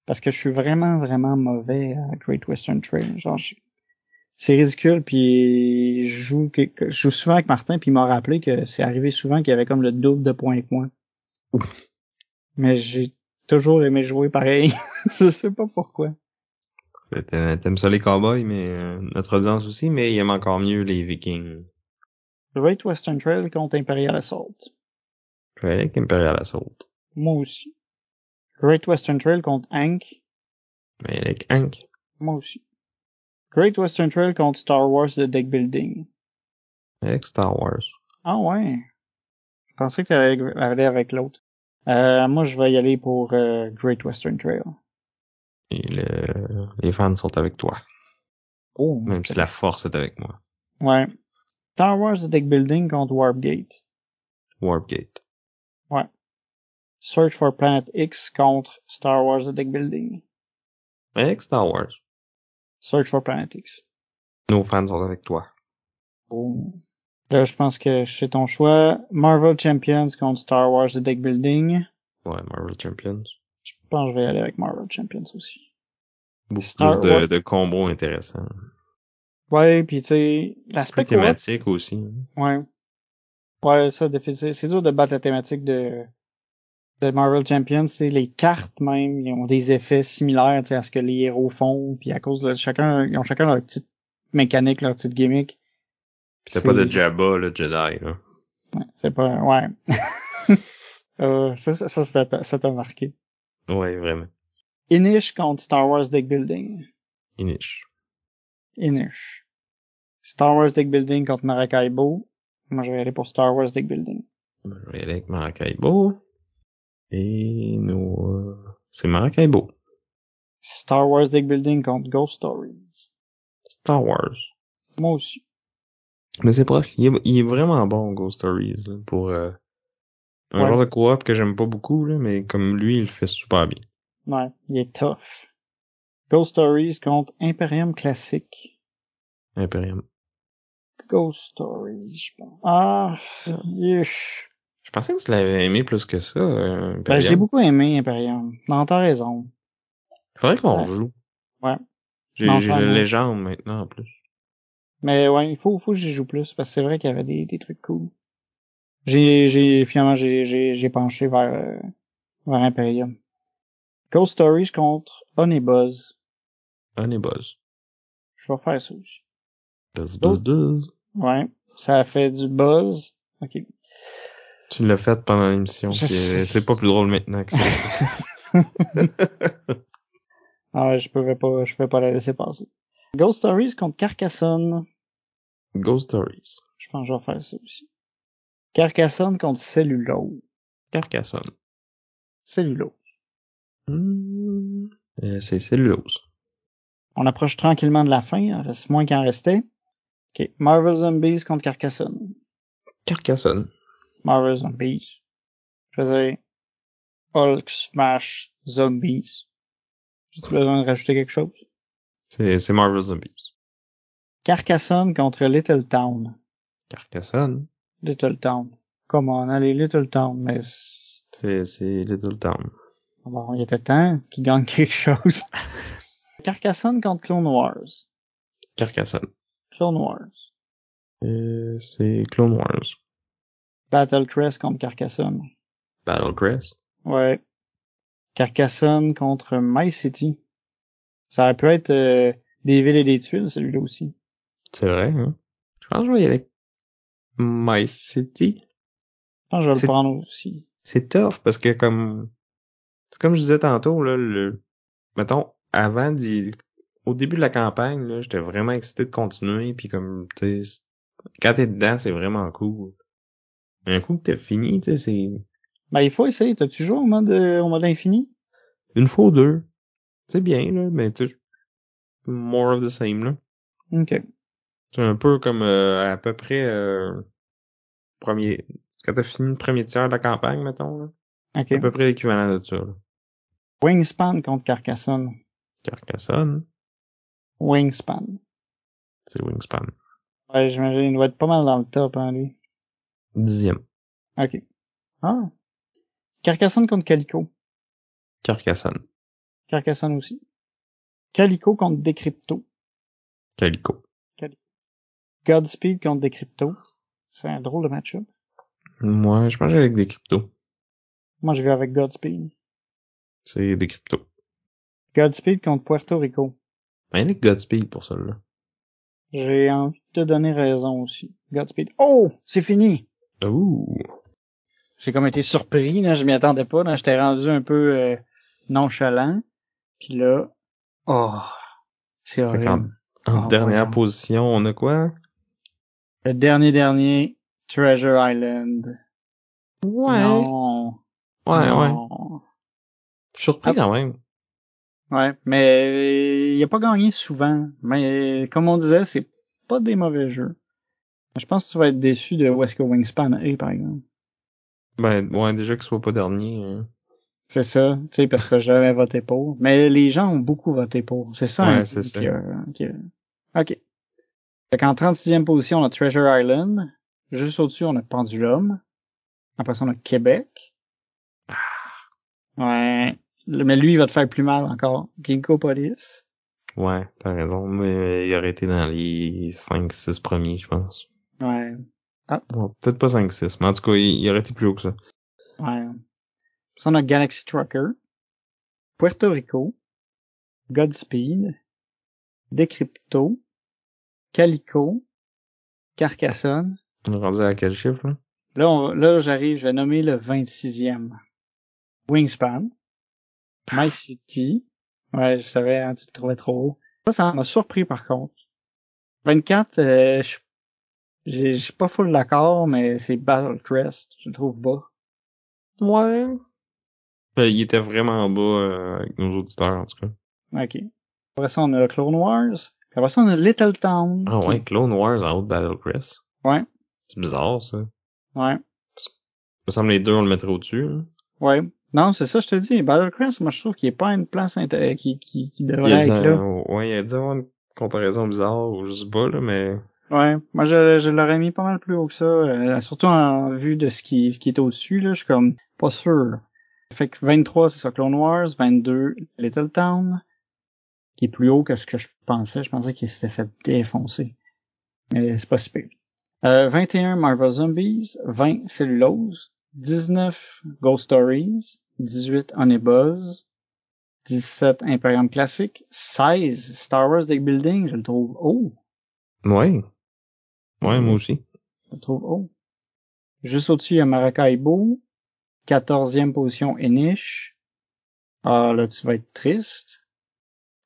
Parce que je suis vraiment, vraiment mauvais à Great Western Trail. Genre, c'est ridicule, puis je joue souvent avec Martin, puis il m'a rappelé que c'est arrivé souvent qu'il y avait comme le double de points que moi. Mais j'ai toujours aimé jouer pareil. Je sais pas pourquoi. T'aimes ça les cowboys, mais notre audience aussi, mais il aime encore mieux les Vikings. Great Western Trail contre Imperial Assault. Je vais aller avec Imperial Assault. Moi aussi. Great Western Trail contre Hank. Mais avec Hank. Moi aussi. Great Western Trail contre Star Wars The Deck Building. Avec Star Wars. Ah ouais. Je pensais que t'allais aller avec l'autre. Moi, je vais y aller pour Great Western Trail. Et les fans sont avec toi. Oh. Même si la force est avec moi. Ouais. Star Wars The Deck Building contre Warpgate. Warpgate. Ouais. Search for Planet X contre Star Wars The Deck Building. Avec Star Wars. Search for Planet X. Nos fans sont avec toi. Oh. Là, je pense que c'est ton choix. Marvel Champions contre Star Wars The Deck Building. Ouais, Marvel Champions. Je pense que je vais aller avec Marvel Champions aussi. Beaucoup Star plus Wars. de combos intéressants. Ouais, puis tu sais, l'aspect Plus thématique aussi. Ouais. Ouais, ça, c'est dur de battre la thématique de Marvel Champions. C'est les cartes même, ils ont des effets similaires, tu sais, à ce que les héros font, puis à cause de ils ont chacun leur petite mécanique, leur petite gimmick. Pis t'as pas de Jabba, le Jedi, là. Ouais, c'est pas, ouais. Ça t'a marqué. Ouais, vraiment. Inish contre Star Wars Deck Building. Inish. Star Wars Deck Building contre Maracaibo. Moi, je vais aller pour Star Wars Deck Building. Je vais aller avec Maracaibo. Et c'est Maracaibo. Star Wars Deck Building contre Ghost Stories. Star Wars. Moi aussi. Mais c'est proche. Il est vraiment bon, Ghost Stories, là, pour un genre de coop que j'aime pas beaucoup, là, mais comme lui, il le fait super bien. Ouais, il est tough. Ghost Stories contre Imperium Classic. Imperium. Ghost Stories, je pense. Ah, yeah. Je pensais que tu l'avais aimé plus que ça, Imperium. Ben, je l'ai beaucoup aimé, Imperium. Non, t'as raison. Faudrait qu'on joue. Ouais. J'ai la légende maintenant, en plus. Mais ouais, il faut que j'y joue plus, parce que c'est vrai qu'il y avait des trucs cool. Finalement, j'ai penché vers Imperium. Ghost Stories contre Honeybuzz. Honeybuzz. Je vais faire ça aussi. Buzz. Ouais. Ça a fait du buzz. Ok. Tu l'as fait pendant l'émission, puis c'est pas plus drôle maintenant que ça. Ah, je pouvais pas la laisser passer. Ghost Stories contre Carcassonne. Ghost Stories. Je pense que je vais faire ça aussi. Carcassonne contre Cellulose. Carcassonne. Cellulose. C'est Cellulose. On approche tranquillement de la fin, il reste moins qu'il en restait. Ok. Marvel Zombies contre Carcassonne. Carcassonne. Marvel Zombies. Je faisais Hulk Smash Zombies. J'ai-tu besoin de rajouter quelque chose? C'est Marvel Zombies. Carcassonne contre Little Town. Carcassonne. Little Town. Comment allez, Little Town, mais c'est Little Town. Bon, il était temps qu'il gagne quelque chose. Carcassonne contre Clone Wars. Carcassonne. Clone Wars. C'est Clone Wars. Battlecrest contre Carcassonne. Battlecrest. Ouais. Carcassonne contre My City. Ça aurait pu être des villes et des tuiles, celui-là aussi. C'est vrai, hein? Je pense que je vais y aller avec My City. Je pense que je vais le prendre aussi. C'est tough, parce que c'est comme je disais tantôt, là, mettons, au début de la campagne, là, j'étais vraiment excité de continuer, puis comme, tu sais, quand t'es dedans, c'est vraiment cool. Mais un coup que t'as fini, tu sais, c'est... Ben, il faut essayer. T'as-tu joué au mode infini? Une fois ou deux. C'est bien, là, mais tu sais, more of the same, là. Ok. C'est un peu comme, à peu près, quand t'as fini le premier tiers de la campagne, mettons, là. Ok. À peu près l'équivalent de ça, là. Wingspan contre Carcassonne. Carcassonne. Wingspan. C'est Wingspan. Ouais, j'imagine, il doit être pas mal dans le top, hein, lui. 10e. Ok. Ah. Carcassonne contre Calico. Carcassonne. Carcassonne aussi. Calico contre Decrypto. Calico. Godspeed contre Decrypto. C'est un drôle de match-up. Moi, je mange avec des cryptos. Moi, je vais avec Godspeed. C'est des cryptos. Godspeed contre Puerto Rico. Ben, il y a Godspeed pour celle-là. J'ai envie de te donner raison aussi. Godspeed. Oh! C'est fini! Ouh! J'ai comme été surpris, là. Je m'y attendais pas, là. J'étais rendu un peu nonchalant. Puis là... Oh! C'est horrible. En dernière position, on a quoi? Le dernier, Treasure Island. Ouais. Non. Ouais. Je suis surpris quand même. Ouais, mais il a pas gagné souvent. Mais comme on disait, c'est pas des mauvais jeux. Je pense que tu vas être déçu de où est-ce que Wingspan est, par exemple. Ben, ouais, déjà qu'il soit pas dernier. Hein. C'est ça, tu sais, parce que t'as jamais voté pour. Mais les gens ont beaucoup voté pour. C'est ça. Ouais, c'est ça. OK. Fait qu'en 36e position, on a Treasure Island. Juste au-dessus, on a Pendulum. Après ça, on a Québec. Ouais. Mais lui, il va te faire plus mal encore. Ginkgo Police. Ouais, t'as raison, mais il aurait été dans les 5-6 premiers, je pense. Ouais. Ah. Bon, peut-être pas 5-6, mais en tout cas, il aurait été plus haut que ça. Ouais. Ça, on a Galaxy Trucker. Puerto Rico. Godspeed. Decrypto. Calico. Carcassonne. On est rendu à quel chiffre, là? Là, j'arrive, je vais nommer le 26e. Wingspan. My City. Ouais, je savais, hein, tu le trouvais trop haut. Ça m'a surpris, par contre. 24, je suis pas full d'accord, mais c'est Battle Crest, je le trouve bas. Ouais. Il était vraiment bas avec nos auditeurs, en tout cas. Ok. Après ça, on a Clone Wars. Puis après ça, on a Little Town. Ah ouais, Clone Wars en haut de Battle Crest. Ouais. C'est bizarre, ça. Ouais. Il me semble les deux, on le mettrait au-dessus, hein. Ouais. Non, c'est ça, je te dis. Battle Crest, moi, je trouve qu'il est pas à une place qui devrait être là. Ouais, il a dû avoir une comparaison bizarre, ou je sais pas, là, mais... Ouais. Moi, je l'aurais mis pas mal plus haut que ça. Surtout en vue de ce qui est au-dessus, là. Je suis comme pas sûr. Fait que 23, c'est ça, Clone Wars. 22, Little Town. Qui est plus haut que ce que je pensais. Je pensais qu'il s'était fait défoncer. Mais c'est pas si pire. 21, Marvel Zombies. 20, Cellulose. 19, Ghost Stories. 18, Honey Buzz. 17, Imperium Classic. 16, Star Wars Deck Building. Je le trouve haut. Ouais. Ouais, moi aussi. Je le trouve haut. Juste au-dessus, il y a Maracaibo. 14e position, Enish. Ah, là, tu vas être triste.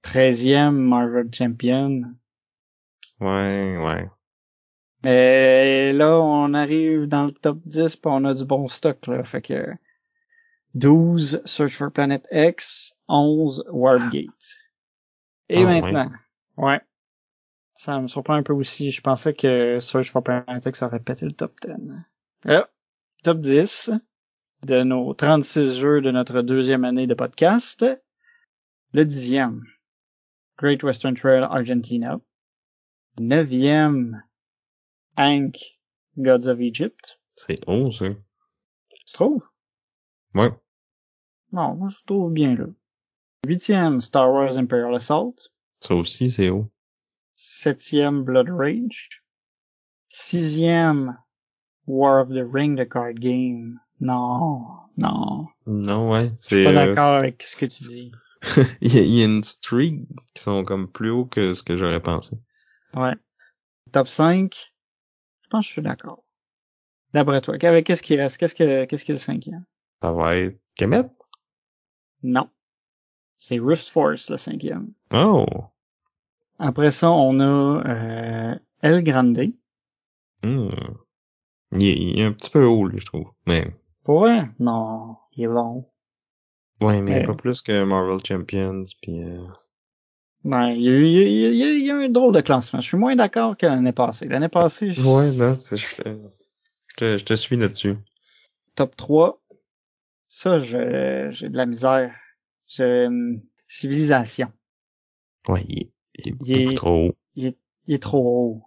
13e, Marvel Champion. Ouais. Mais là, on arrive dans le top 10 pis on a du bon stock, là. Fait que 12, Search for Planet X, 11, Warpgate. Et maintenant, ouais. Ça me surprend un peu aussi. Je pensais que Search for Planet X aurait pété le top 10. Là, top 10 de nos 36 jeux de notre deuxième année de podcast. Le 10e, Great Western Trail Argentina. 9e, Hank, Gods of Egypt. C'est haut, ça. Tu trouves? Ouais. Non, moi je trouve bien là. 8e, Star Wars Imperial Assault. Ça aussi, c'est haut. 7e, Blood Rage. 6e, War of the Ring, the card game. Non. Non, ouais. Je suis pas d'accord avec ce que tu dis. il y a une streak qui sont comme plus haut que ce que j'aurais pensé. Ouais. Top 5. Je pense que je suis d'accord. D'après toi, qu'est-ce qui reste? Qu'est-ce que le 5e? Ça va être Kemet? Non. C'est Rift Force, le 5e. Oh! Après ça, on a El Grande. Il est un petit peu haut, lui, je trouve. Mais... Pour vrai? Non, il est bon. Ouais, mais pas plus que Marvel Champions, pis... Ben, il y a un drôle de classement. Je suis moins d'accord que l'année passée. L'année passée, Ouais, non, je te suis là-dessus. Top 3. Ça, j'ai de la misère. Civilisation. Ouais, il est beaucoup trop haut. Il est trop haut.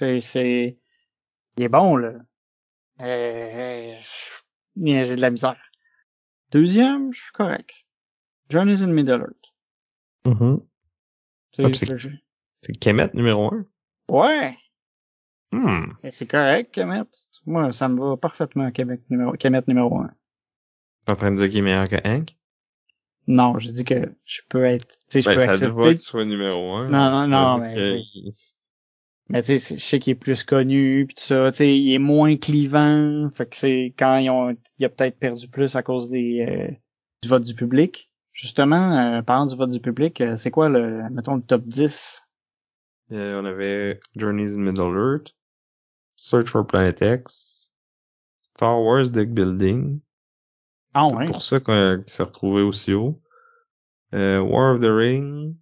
Il est bon, là. Mais j'ai de la misère. Deuxième, je suis correct. Journeys in Middle-earth. C'est Kemet numéro 1? Ouais. Et c'est correct, Kemet. Moi, ça me va parfaitement, Kemet numéro 1. T'es en train de dire qu'il est meilleur que Hank? Non, je dis que je peux être, je peux ça accepter. doit qu'il soit numéro 1. Non, mais tu sais, je sais qu'il est plus connu pis tout ça, tu sais, il est moins clivant, fait que c'est quand il a peut-être perdu plus à cause du vote du public. Justement, parlant du vote du public, c'est quoi mettons le top 10? On avait Journeys in Middle-earth, Search for Planet X, Star Wars Deck Building. Ah ouais. C'est pour ça qu'il s'est retrouvé aussi haut. War of the Ring,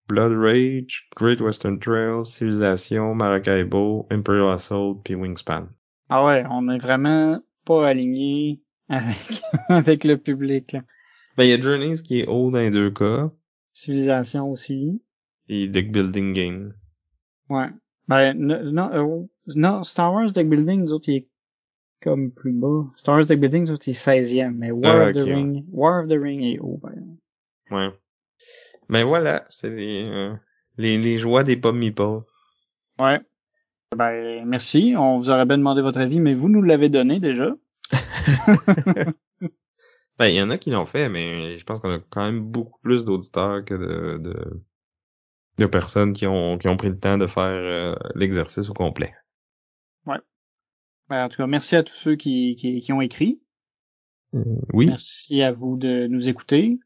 Blood Rage, Great Western Trail, Civilisation, Maracaibo, Imperial Assault, puis Wingspan. Ah ouais, on est vraiment pas aligné avec le public, là. Ben, il y a Journeys qui est haut dans les deux cas. Civilisation aussi. Et Deck Building Game. Ouais. Ben, non, Star Wars Deck Building, nous autres, il est comme plus bas. Star Wars Deck Building, nous autres, il est 16e, mais War of the Ring est haut, ben. Ouais. Ben voilà, c'est les joies des pommes meeples. Ouais. Ben, merci. On vous aurait bien demandé votre avis, mais vous nous l'avez donné déjà. Ben, il y en a qui l'ont fait, mais je pense qu'on a quand même beaucoup plus d'auditeurs que de personnes qui ont pris le temps de faire l'exercice au complet. Ouais. Ben, en tout cas, merci à tous ceux qui ont écrit. Oui. Merci à vous de nous écouter.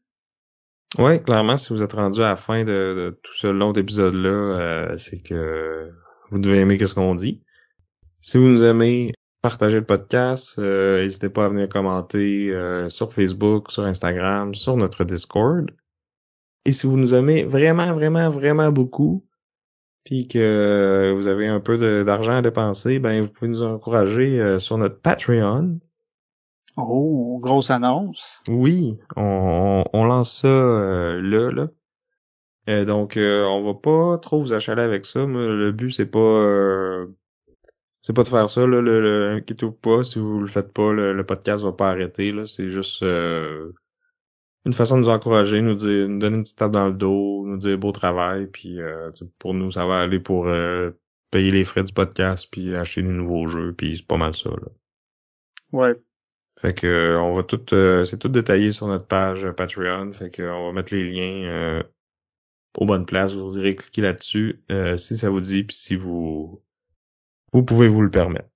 Ouais, clairement, si vous êtes rendu à la fin de tout ce long épisode-là, c'est que vous devez aimer ce qu'on dit. Si vous nous aimez, partagez le podcast. N'hésitez pas à venir commenter sur Facebook, sur Instagram, sur notre Discord. Et si vous nous aimez vraiment, vraiment, vraiment beaucoup, puis que vous avez un peu d'argent à dépenser, ben vous pouvez nous encourager sur notre Patreon. Oh, grosse annonce. Oui, on lance ça là. Donc on va pas trop vous achaler avec ça. Mais le but c'est pas de faire ça là. Inquiétez-vous pas, si vous le faites pas, le podcast va pas arrêter là. C'est juste une façon de nous encourager, nous donner une petite tape dans le dos, nous dire beau travail, puis pour nous ça va aller pour payer les frais du podcast, puis acheter des nouveaux jeux, puis c'est pas mal ça là. Ouais. Fait que on va c'est tout détaillé sur notre page Patreon, fait que on va mettre les liens aux bonnes places, vous irez cliquer là-dessus si ça vous dit, puis si vous pouvez vous le permettre.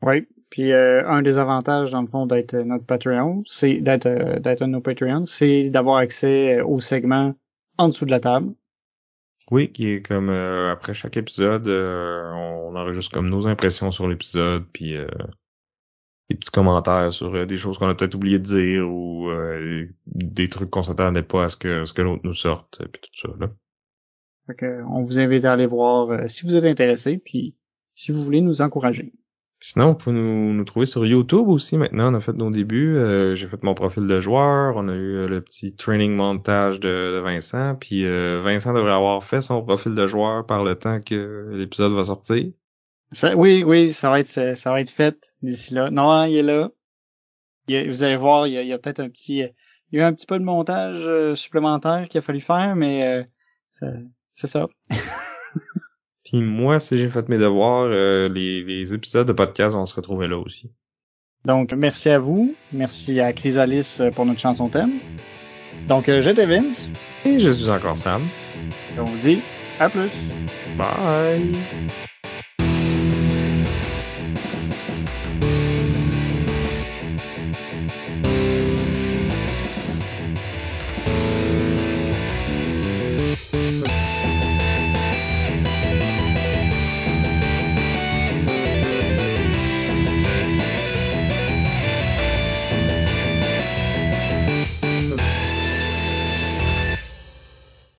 Oui. Puis un des avantages dans le fond d'être notre Patreon, c'est d'être un de nos Patreons, c'est d'avoir accès au segment en dessous de la table. Oui, qui est comme après chaque épisode, on enregistre comme nos impressions sur l'épisode, puis des petits commentaires sur des choses qu'on a peut-être oublié de dire ou des trucs qu'on s'attendait pas à ce que l'autre nous sorte, puis tout ça là. Fait que on vous invite à aller voir si vous êtes intéressé, puis si vous voulez nous encourager. Sinon, vous pouvez nous trouver sur YouTube aussi. Maintenant, on a fait nos débuts. J'ai fait mon profil de joueur. On a eu le petit training montage de Vincent. Puis Vincent devrait avoir fait son profil de joueur par le temps que l'épisode va sortir. Oui, ça va être fait d'ici là. Non, il est là. Vous allez voir, il y a peut-être il y a eu un petit peu de montage supplémentaire qu'il a fallu faire, mais c'est ça. Puis moi, si j'ai fait mes devoirs, les épisodes de podcast vont se retrouver là aussi. Donc, merci à vous. Merci à Chrysalis pour notre chanson thème. Donc, j'étais Vince. Et je suis encore Sam. Et on vous dit à plus. Bye!